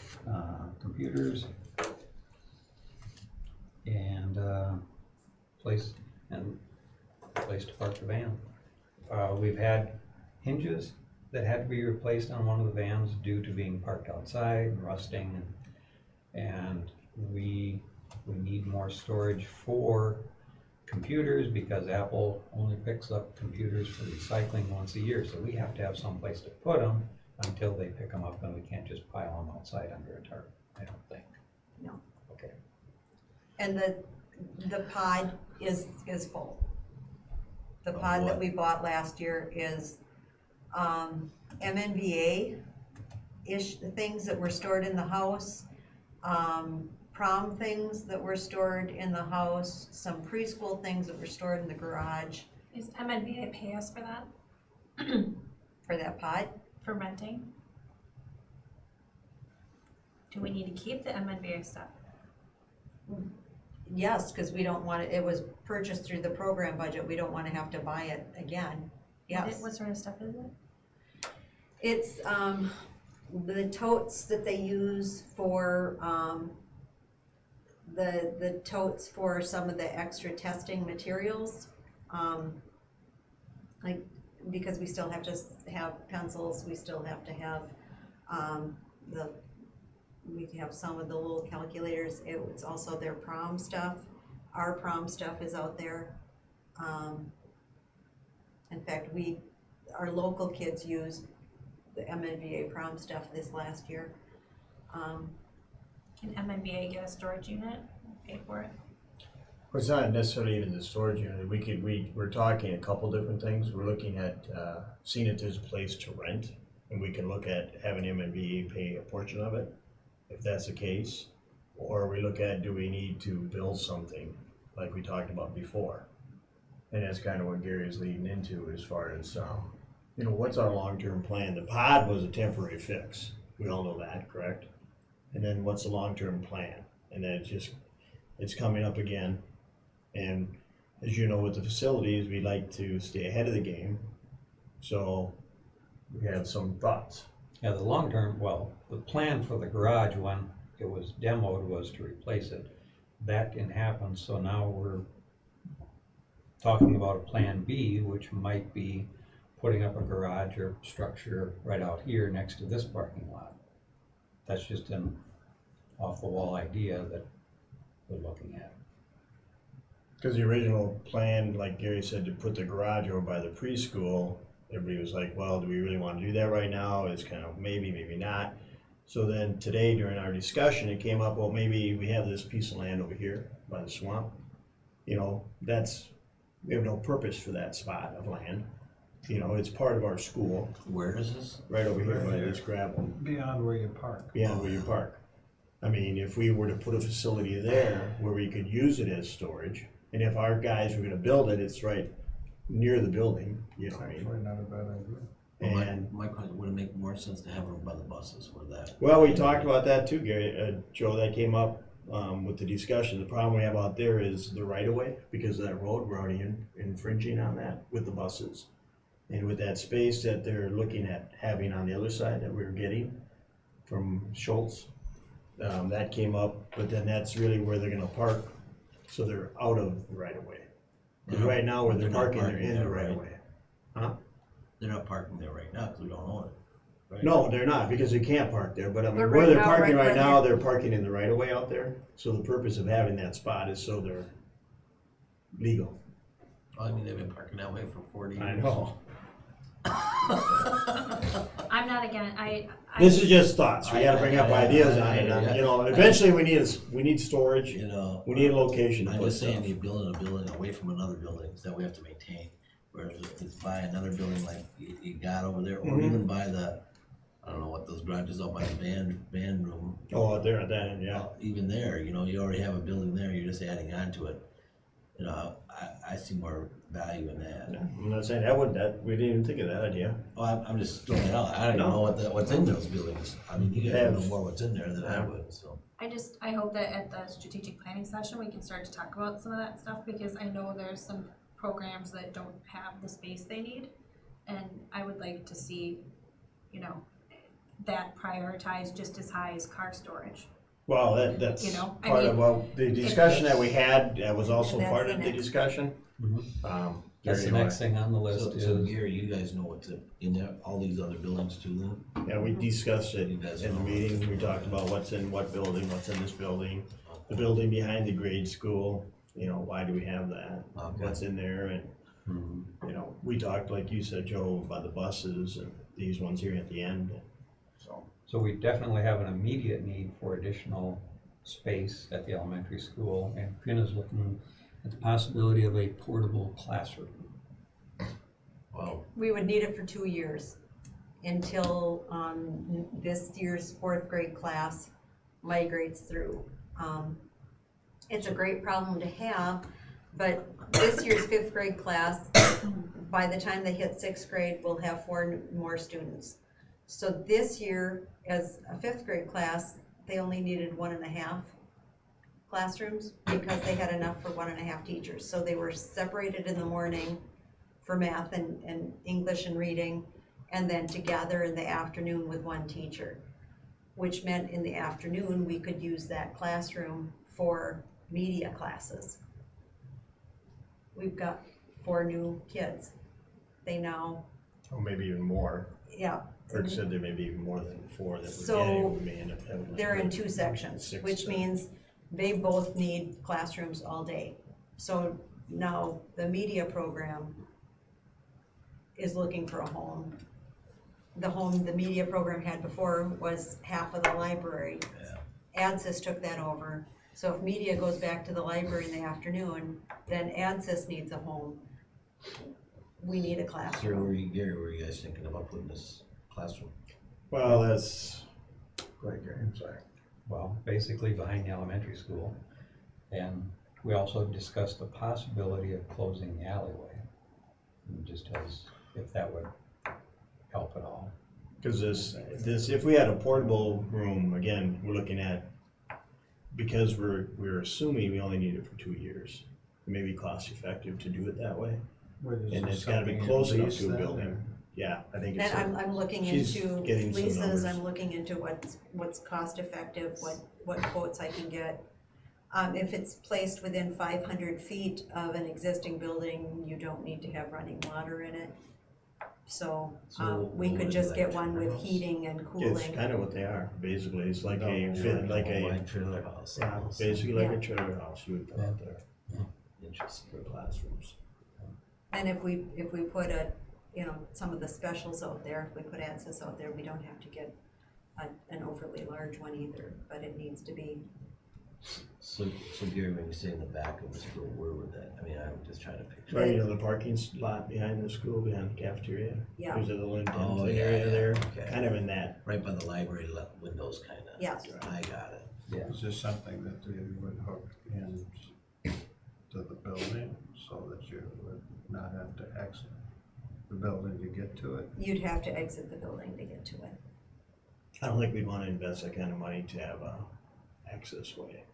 computers and, place to park the van. We've had hinges that had to be replaced on one of the vans due to being parked outside and rusting, and we need more storage for computers because Apple only picks up computers for recycling once a year, so we have to have some place to put them until they pick them up, and we can't just pile them outside under a tarp, I don't think. No. Okay. And the pod is full. The Of pod that what? we bought last year is, MNBA-ish things that were stored in the house, prom things that were stored in the house, some preschool things that were stored in the garage. Is MNBA pay us for that, For that pod, for renting? Do we need to keep the MNBA stuff? yes, because we don't want it was purchased through the program budget, we don't want to have to buy it again, yes. What sort of stuff is it? It's, the totes that they use for, the totes for some of the extra testing materials. like, because we still have to have pencils, we still have to have, we have some of the little calculators, it's also their prom stuff. Our prom stuff is out there. In fact, our local kids used the MNVA prom stuff this last year. Can MNBA get a storage unit, pay for it? Well, it's not necessarily even the storage unit, we're talking a couple different things, we're looking at, seeing if there's a place to rent, and we can look at having MNBA pay a portion of it, if that's the case. Or we look at, do we need to build something, like we talked about before? And that's kind of what Gary is leading into as far as, what's our long-term plan? The pod was a temporary fix, we all know that, correct? And then what's the long-term plan? And then it's coming up again. And as you know, with the facilities, we like to stay ahead of the game. So we have some thoughts. Yeah, the long-term, well, the plan for the garage when it was demoed was to replace it. That didn't happen, so now we're talking about a plan B, which might be putting up a garage or structure right out here next to this parking lot. That's just an off-the-wall idea that we're looking at. Because the original plan, like Gary said, to put the garage over by the preschool, everybody was like, well, do we really want to do that right now? It's kind of maybe, maybe not. So then today during our discussion, it came up, well, maybe we have this piece of land over here by the swamp. We have no purpose for that spot of land. It's part of our school, Where is this? right over here by this gravel, Beyond where you park. beyond where you park. I mean, if we were to put a facility there where we could use it as storage, and if our guys were gonna build it, it's right near the building, you know what I mean? Actually, not a bad idea. Well, And, my question, would it make more sense to have them by the buses where that? well, we talked about that too, Gary, Joe, that came up, with the discussion. The problem we have out there is the right of way, because of that road, we're already infringing on that with the buses. And with that space that they're looking at having on the other side that we're getting from Schultz, that came up, but then that's really where they're gonna park, so they're out of the right of way. Because right now where they're They're not parking, they're parking in the there, right of right? way. Huh? They're not parking there right now because we don't own it. Right? No, they're not, because they can't park there, but I But mean, right where they're now, parking right right where now, they're parking in the right of way out there. So the purpose of having that spot is so they're legal. Well, I mean, they've been parking that way for 40 years. I know. I'm not again, This is just thoughts, we gotta bring up I- ideas on it, I- eventually we need storage, You know. we need a location to I'm put just saying, stuff. you're building a building away from another building that we have to maintain. Whereas if it's by another building like you got over there, or Mhm. even by the, I don't know what those garages out by the band room. Oh, out there at that end, yeah. Even there, you already have a building there, you're just adding on to it. I see more value in that. I'm not saying we didn't even think of that idea. Oh, I'm just throwing it out. I don't even No. know what's in those buildings. I mean, you guys know Have- more what's in there than I would, so. I hope that at the strategic planning session, we can start to talk about some of that stuff, because I know there's some programs that don't have the space they need. And I would like to see, that prioritized just as high as car storage. Well, that's I part of, mean, the discussion that we had, that was also And that's part the of the next- discussion. Mhm. That's the Gary, next thing on the list So is, Gary, you guys know what's in there, all these other buildings too then? Yeah, we discussed it You guys in the know. meeting, we talked about what's in what building, what's in this building, the building behind the grade school, why do we have that? Okay. What's in there, and, we talked, like you said, Joe, about the buses and these ones here at the end, so. so we definitely have an immediate need for additional space at the elementary school, and Finn is looking at the possibility of a portable classroom. Wow. We would need it for 2 years until, this year's 4th grade class migrates through. It's a great problem to have, but this year's 5th grade class, by the time they hit 6th grade, will have 4 more students. So this year, as a 5th grade class, they only needed 1.5 classrooms because they had enough for 1.5 teachers. So they were separated in the morning for math and English and reading, and then together in the afternoon with 1 teacher, which meant in the afternoon, we could use that classroom for media classes. We've got 4 new kids. they now, Or maybe even more. yeah. Rick said there may be even more than 4 that we're So, getting, we may end up having. like They're in 2 sections, 6 which to- means they both need classrooms all day. So now the media program is looking for a home. The home the media program had before was half of the library. ADSYS took that over. So if media goes back to the library in the afternoon, then ADSYS needs a home. We need a So classroom. Gary, were you guys thinking about putting this classroom? Well, that's, go ahead, Gary, I'm sorry. Well, basically behind the elementary school. And we also discussed the possibility of closing the alleyway. And just as, if that would help at all. Cause this, if we had a portable room, again, we're looking at, because we're assuming we only need it for 2 years. It may be cost effective to do it that way, and it's gotta be close enough to a building. Yeah, I think it's. And I'm looking She's into getting some Lisa's, numbers. I'm looking into what's cost effective, what quotes I can get. If it's placed within 500 feet of an existing building, you don't need to have running water in it. So, So we would could it just be get like a one with trailer house? heating and It's cooling. kinda what they are, basically, it's like Like a, trailer house. yeah, basically like Yeah. a trailer house you would put out there Interesting. for classrooms. And if we put some of the specials out there, if we put ADSYS out there, we don't have to get an overly large one either, but it needs to be. So Gary, when you say in the back of the school, where would that, I mean, I'm just trying to picture. Right, the parking lot behind the school, behind the cafeteria. Yeah. There's a little Oh, indent yeah, area yeah, there, okay. kind of in that. Right by the library windows, kinda. Yeah. I got it. Yeah. Is this something that you would hook in to the building so that you would not have to exit the building to get to it? You'd have to exit the building to get to it. I don't think we'd wanna invest that kind of money to have a access way.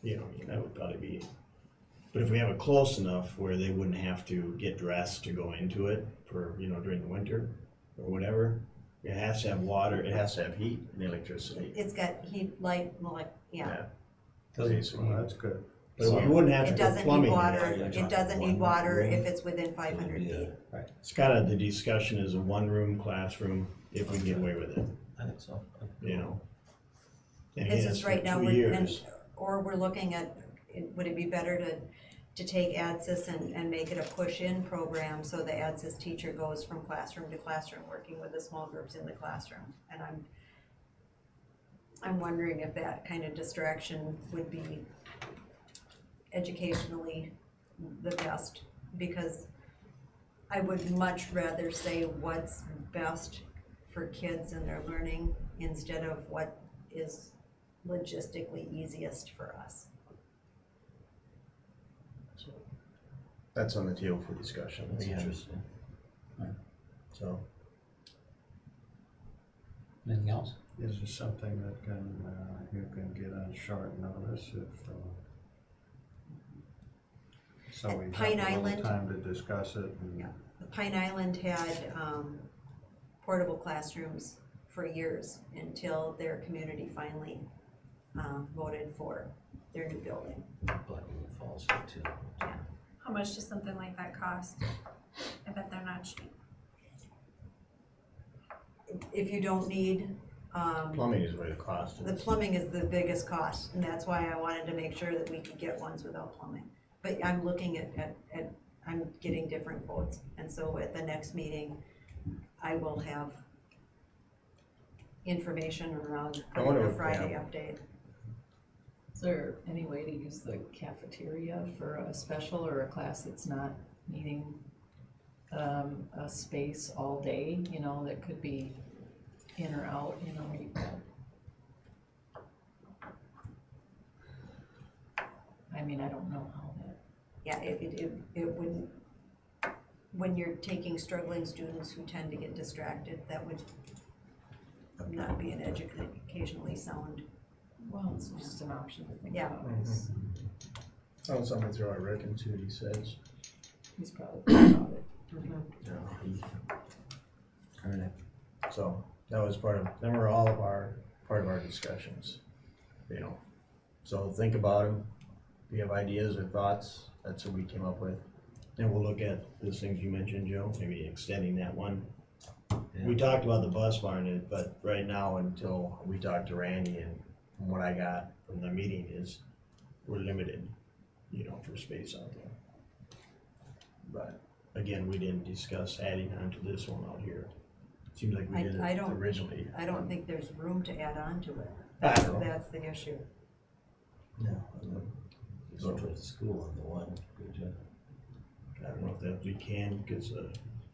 You know, that would probably be, but if we have it close enough where they wouldn't have to get dressed to go into it for, during the winter or whatever, it has to have water, it has to have heat and electricity. It's got heat, light, yeah. Basically. Well, that's good. But we wouldn't have to It put doesn't need plumbing in water, it. it doesn't need water if it's within 500 Yeah. feet. It's kinda, the discussion is a 1-room classroom if we can get away with it, I think so. you know? And It's again, just for right now, 2 we're, years. or we're looking at, would it be better to take ADSYS and make it a push-in program so the ADSYS teacher goes from classroom to classroom, working with the small groups in the classroom? And I'm wondering if that kind of distraction would be educationally the best, because I would much rather say what's best for kids and their learning instead of what is logistically easiest for us. That's on the table for discussion, That's again, interesting. so. Anything else? Is this something that you can get on short notice if, so we Pine have a Island. little time to discuss it and. Yeah. Pine Island had portable classrooms for years until their community finally voted for their new building. Blackwood Falls here too. How much does something like that cost? I bet they're not cheap. If you don't need, Plumbing is what it costs. the plumbing is the biggest cost, and that's why I wanted to make sure that we could get ones without plumbing. But I'm looking at I'm getting different quotes, and so at the next meeting, I will have information around I wonder a if- Friday yeah. update. Is there any way to use the cafeteria for a special or a class that's not needing a space all day, that could be in or out, you've got. I mean, I don't know how that, Yeah, it wouldn't, when you're taking struggling students who tend to get distracted, that would not be an educationally sound. well, it's just an option to think Yeah. about. Oh, something throw at Rick and see what he says. He's probably thinking about it. Alright. So, that was them were all of part of our discussions, So think about them, if you have ideas or thoughts, that's what we came up with. And we'll look at those things you mentioned, Joe, maybe extending that one. Yeah. We talked about the bus barn, but right now, until we talked to Randy, and from what I got from the meeting is, we're limited, for space out there. But, again, we didn't discuss adding on to this one out here. Seems like we did I it don't- originally. I don't think there's room to add on to it. I don't know. That's the issue. Go towards the school on the one, good job. I don't know if that we can, because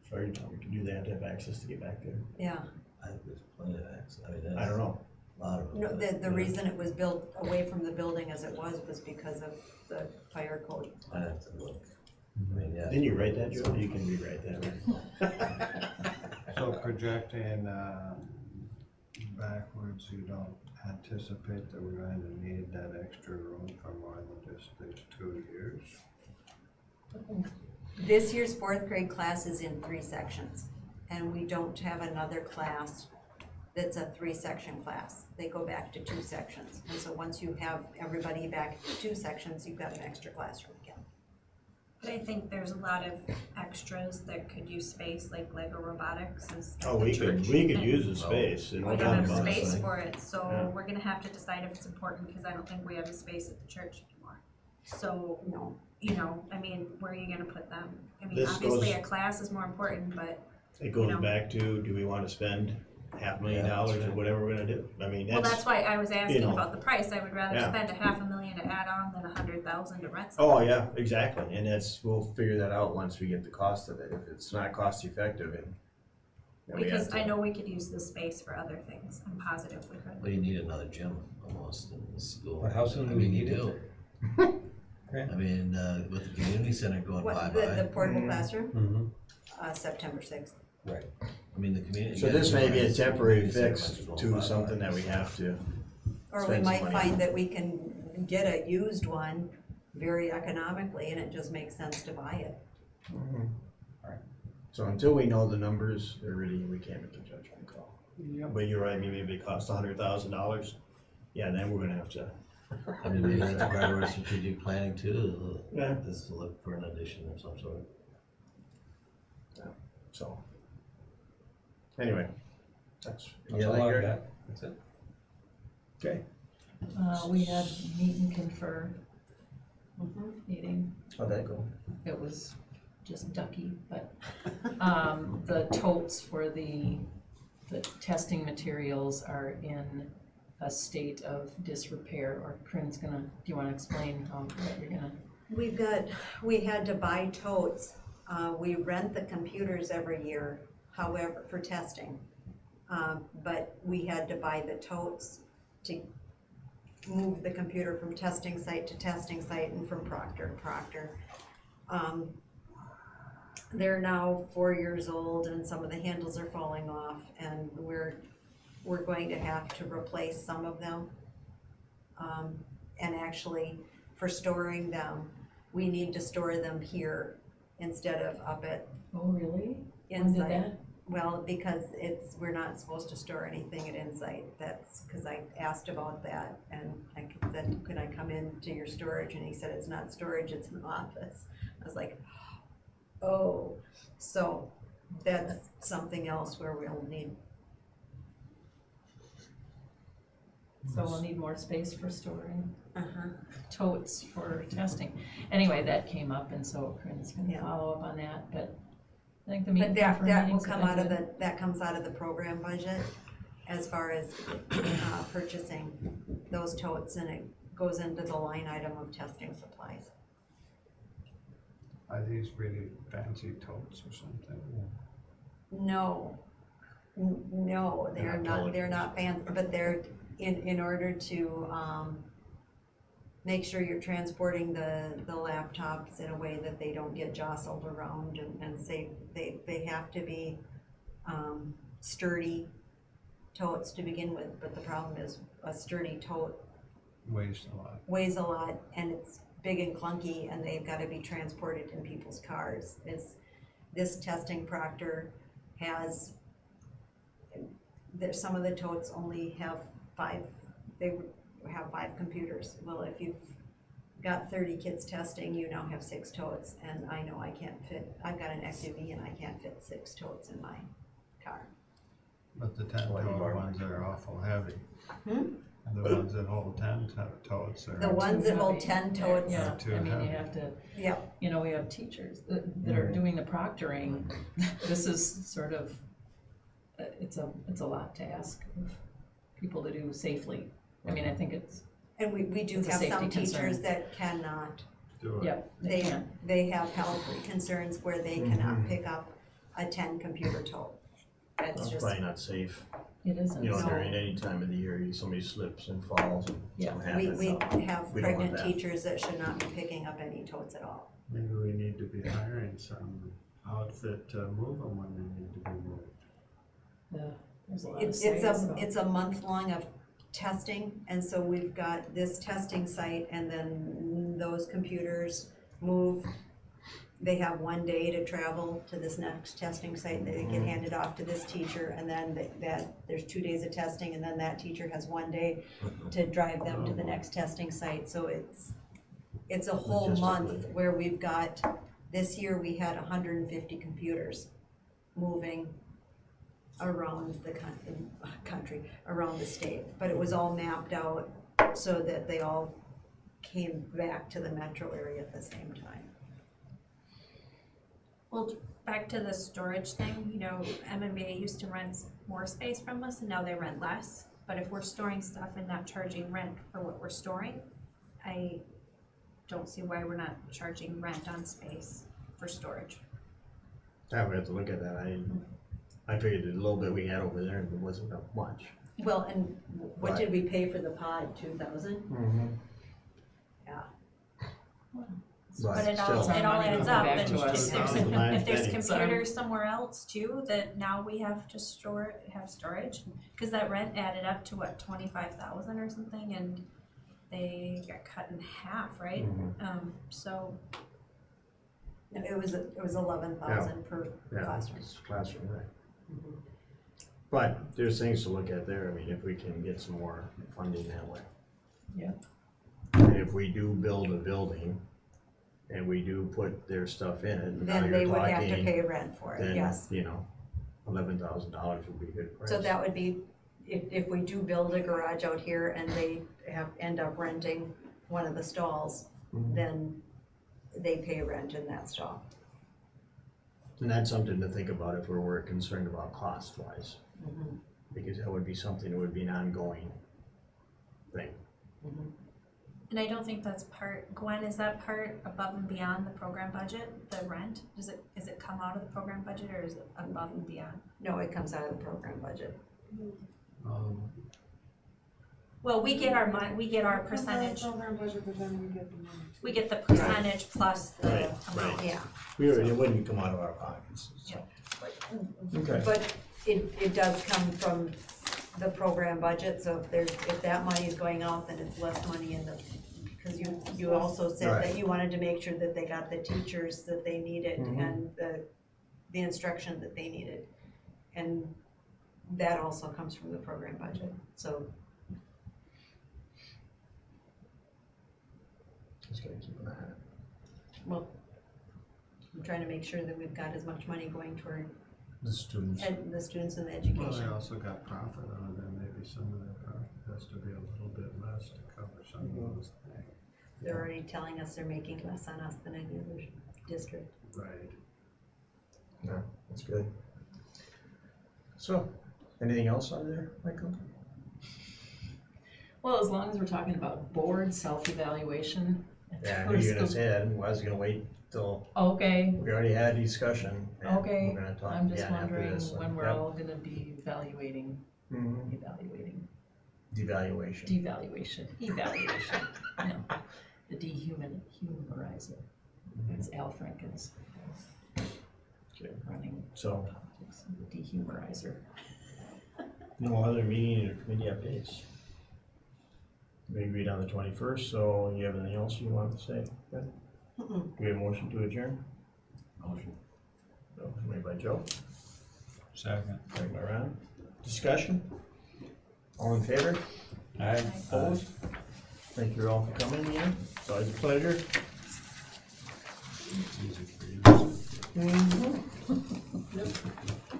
fire department can do that, to have access to get back there. Yeah, I think there's plenty of access, I mean, I that's don't know. a lot of. no, it, the but, reason it was built away from the building as it was because of the fire code. I'd have to look, I mean, yeah. Didn't you write that, Joe? You can rewrite that, right? So projecting, backwards, you don't anticipate that we're going to need that extra room for more than just these 2 years? This year's fourth grade class is in 3 sections, and we don't have another class that's a 3-section class. They go back to 2 sections, and so once you have everybody back to 2 sections, you've got an extra classroom again. But I think there's a lot of extras that could use space, like Lego robotics is. Oh, we could use the And space. and We no don't doubt have about it. space for it, so Yeah. we're gonna have to decide if it's important, because I don't think we have the space at the church anymore. So, No, I mean, where are you gonna put them? I mean, This obviously goes- a class is more important, but, It goes you know. back to, do we want to spend $500,000 Yeah, that's or right. whatever we're gonna do? I mean, well, that's that's, why I was asking know. about the price. I would rather Yeah. spend $500,000 to add on than $100,000 to rent something. oh, yeah, exactly. And we'll figure that out once we get the cost of it. If it's not cost effective, and then we have Because to- I know we could use this space for other things. I'm positive we could. Well, you need another gym almost in the school. But how soon do I we mean, you need it? do. Grant? I mean, with the community center going what, bye-bye, the portable classroom, Mm-hmm. September 6th. Right. I mean, the community. So this may be a guys realize temporary the community fix center's going to bye-bye. something that we have to, Or we Spend some might money. find that we can get a used one very economically, and it just makes sense to buy it. so until we know the numbers, we can't make a judgment call. Yep. But you're right, maybe if it costs $100,000, yeah, then we're gonna have to. I mean, maybe that's part of our strategic planning too, Yeah. is to look for an addition of some sort. So, anyway, that's That's all all I I've heard. got. That's it. Okay. We had meet and confer meeting. How'd that go? It was just ducky, but, the totes for the testing materials are in a state of disrepair, or Corinne's gonna, do you wanna explain what you're gonna? We had to buy totes. We rent the computers every year, however, for testing. But we had to buy the totes to move the computer from testing site to testing site and from Proctor to Proctor. They're now 4 years old and some of the handles are falling off, and we're going to have to replace some of them. And actually, for storing them, we need to store them here instead of up at Oh, really? When did Insight. that? Well, because we're not supposed to store anything at Insight. That's because I asked about that, and I said, could I come into your storage? And he said, it's not storage, it's an office. I was like, oh, so that's something else where we'll need. So we'll need more space for storing Uh-huh. totes for testing. Anyway, that came up, and so Corinne's gonna Yeah. follow up on that, but I think the meet But and that confer will meetings come have out been of good. that comes out of the program budget as far as purchasing those totes, and it goes into the line item of testing supplies. Are these really fancy totes or something? No, no, They're they're not not, they're not fancy, but they're in order to, make sure you're transporting the laptops in a way that they don't get jostled around and safe. They have to be, sturdy totes to begin with, but the problem is a sturdy tote Weighs a lot. weighs a lot and it's big and clunky and they've gotta be transported in people's cars. This testing proctor has, some of the totes only have 5 computers. Well, if you've got 30 kids testing, you now have 6 totes, and I know I can't fit, I've got an SUV and I can't fit 6 totes in my car. But the 10-tote ones are awful heavy. Hmm? The ones that hold 10 totes are. The ones that hold Heavy. 10 totes, Yeah, Too I mean, you heavy. have to, yep, you know, we have teachers that are doing the proctoring. This is sort of, it's a lot to ask of people to do safely. I mean, I think it's, and we do It's a have safety some concern. teachers that cannot. Do it. yep, they can. They have health concerns where they cannot pick up a 10 computer tote. That's That's just, probably not safe. It isn't. You know, No. during any time of the year, somebody slips and falls and Yeah. something we happens. have We don't want pregnant that. teachers that should not be picking up any totes at all. Maybe we need to be hiring some outfit to move them when they need to be moved. Yeah, there's a lot of It's sites, a, so- it's a month long of testing, and so we've got this testing site, and then those computers move. They have 1 day to travel to this next testing site, they get handed off to this teacher, and then there's 2 days of testing, and then that teacher has 1 day to drive them to the next testing site, so it's a whole month Logistically. where we've got, this year we had 150 computers moving around the country, around the state, but it was all mapped out so that they all came back to the metro area at the same time. Well, back to the storage thing, you know, MMA used to rent more space from us and now they rent less. But if we're storing stuff and not charging rent for what we're storing, I don't see why we're not charging rent on space for storage. Yeah, we have to look at that. I figured the little bit we had over there, it wasn't that much. Well, and what did we pay for the pod, 2,000? Yeah. But it all, still. it all adds up, Back and to us. if there's Pennies. computers somewhere else too, that now we have to have storage. Cause that rent added up to what, 25,000 or something, and they got cut in half, right? So, No, it was 11,000 per Yeah, classroom. it's classroom, right. But there's things to look at there. I mean, if we can get some more funding that way. Yeah. And if we do build a building and we do put their stuff in it, now Then you're they would have to talking, pay rent for it, then, yes. you know, $11,000 would be a good price. So that would be, if we do build a garage out here and they end up renting one of the stalls, Mhm. then they pay rent in that stall. And that's something to think about if we're concerned about cost wise. Mm-hmm. Because that would be something that would be an ongoing thing. and I don't think that's part, Gwen, is that part above and beyond the program budget, the rent? Is it come out of the program budget or is it above and beyond? No, it comes out of the program budget. Well, we get our we get our percentage, Program budget, but then we get the money. we get the percentage plus the Right, amount. right. Yeah, It wouldn't come out of our pockets, so. Okay. but it does come from the program budget, so if that money is going out, then it's less money in the, because you also said that Right. you wanted to make sure that they got the teachers that they needed Mhm. and the instruction that they needed. And that also comes from the program budget, so. Just gotta keep an eye on it. Well, I'm trying to make sure that we've got as much money going toward The students. the students and the Well, they education. also got profit on it, and maybe some of that profit has to be a little bit less to cover some of those things. They're already telling us they're making less on us than any other district. Right. Yeah, that's good. So, anything else on there, Michael? Well, as long as we're talking about board self-evaluation. Yeah, I knew you were gonna say that, and I was gonna wait till, Okay, we already had discussion. And okay, we're gonna talk I'm just again after wondering this, so, when we're yep. all gonna be evaluating, Mhm. Devaluation. evaluation, no, the dehumanizer, it's Al Franken's Okay. running So, politics, the dehumanizer. no other meeting or committee updates. We agreed on the 21st, so you have anything else you want to say? Ben? Do we have a motion to adjourn? Motion. Motion made by Joe, Second. second by Ron. Discussion? All in favor? Aye. Opposed? Thank you all for coming again. It's always a pleasure. It's easy for you.